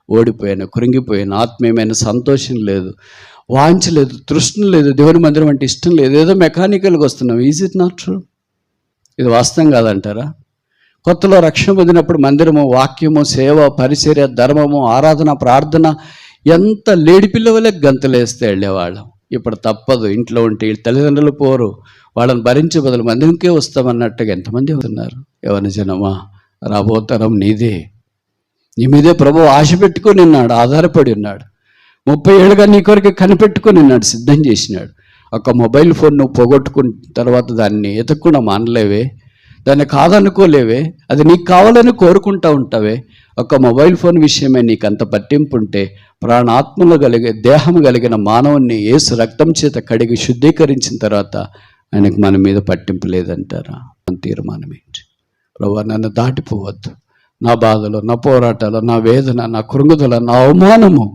S1: ఓడిపోయాను, కృంగిపోయాను, ఆత్మీయమైన సంతోషం లేదు, వాంఛ లేదు, తృష్ణ లేదు, దేవుని మందిరం అంటే ఇష్టం లేదు, ఏదో మెకానికల్గా వస్తున్నాం. Is it not true? ఇది వాస్తవం కాదంటారా? కొత్తలో రక్షణ పొందినప్పుడు మందిరము, వాక్యము, సేవ, పరిచర్య, ధర్మము, ఆరాధన, ప్రార్థన ఎంత లేడిపిల్లవలే గంతులేస్తే వెళ్ళేవాళ్ళం. ఇప్పుడు తప్పదు. ఇంట్లో ఉంటే తల్లిదండ్రులు పోరు, వాళ్ళని భరించే బదులు మందిరంకే వస్తామన్నట్టుగా ఎంతమంది అవుతున్నారు. ఎవరి జనమా, రాబోతరం నీదే, నీ మీదే ప్రభు ఆశ పెట్టుకొని ఉన్నాడు, ఆధారపడి ఉన్నాడు. 30 ఏళ్ళుగా నీ కొరకు కనిపెట్టుకొని ఉన్నాడు, సిద్ధం చేసినాడు. ఒక మొబైల్ ఫోన్ నువ్వు పోగొట్టుకున్న తర్వాత దాన్ని ఎతకుండా మానలేవే, దాన్ని కాదనుకోలేవే, అది నీకు కావాలని కోరుకుంటూ ఉంటావే. ఒక మొబైల్ ఫోన్ విషయమే నీకు అంత పట్టింపు ఉంటే, ప్రాణాత్మలో కలిగే దేహం కలిగిన మానవుణ్ణి యేసు రక్తం చేత కడిగి శుద్ధీకరించిన తర్వాత ఆయనకు మన మీద పట్టింపు లేదంటారా? తీర్మానం ఏంటి? ప్రభువా నన్ను దాటిపోవద్దు. నా బాధలు, నా పోరాటాలు, నా వేదన, నా కృంగుదల, నా అవమానము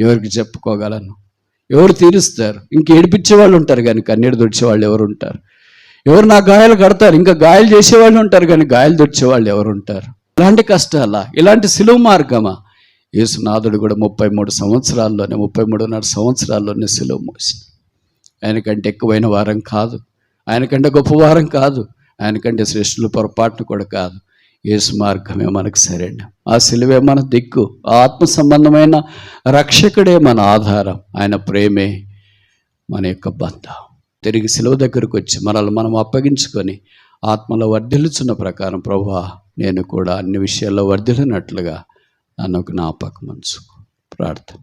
S1: ఎవరికి చెప్పుకోగలను? ఎవరు తీరుస్తారు? ఇంక ఏడిపించే వాళ్ళు ఉంటారు కానీ కన్నీరు దుడిచేవాళ్ళు ఎవరు ఉంటారు? ఎవరు నా గాయాలు కడతారు? ఇంకా గాయాలు చేసేవాళ్ళు ఉంటారు కానీ గాయాలు దుడిచేవాళ్ళు ఎవరు ఉంటారు? ఇలాంటి కష్టాలా? ఇలాంటి సిలువ మార్గమా? యేసునాథుడు కూడా 33.5 సంవత్సరాల్లోనే సిలువ మోసిన. ఆయనకంటే ఎక్కువైన వారం కాదు, ఆయనకంటే గొప్ప వారం కాదు, ఆయనకంటే శ్రేష్ఠులు పొరపాటును కూడా కాదు. యేసు మార్గమే మనకు సరైన, ఆ సిలువే మన దిక్కు, ఆ ఆత్మ సంబంధమైన రక్షకుడే మన ఆధారం, ఆయన ప్రేమే మన యొక్క బంధం. తిరిగి సిలువ దగ్గరకు వచ్చి మనల్ని మనం అప్పగించుకొని ఆత్మలో వర్ధిల్లుచున్న ప్రకారం, ప్రభువా నేను కూడా అన్ని విషయాల్లో వర్ధిల్లినట్లుగా నన్ను జ్ఞాపకం ఉంచుకో. ప్రార్థన.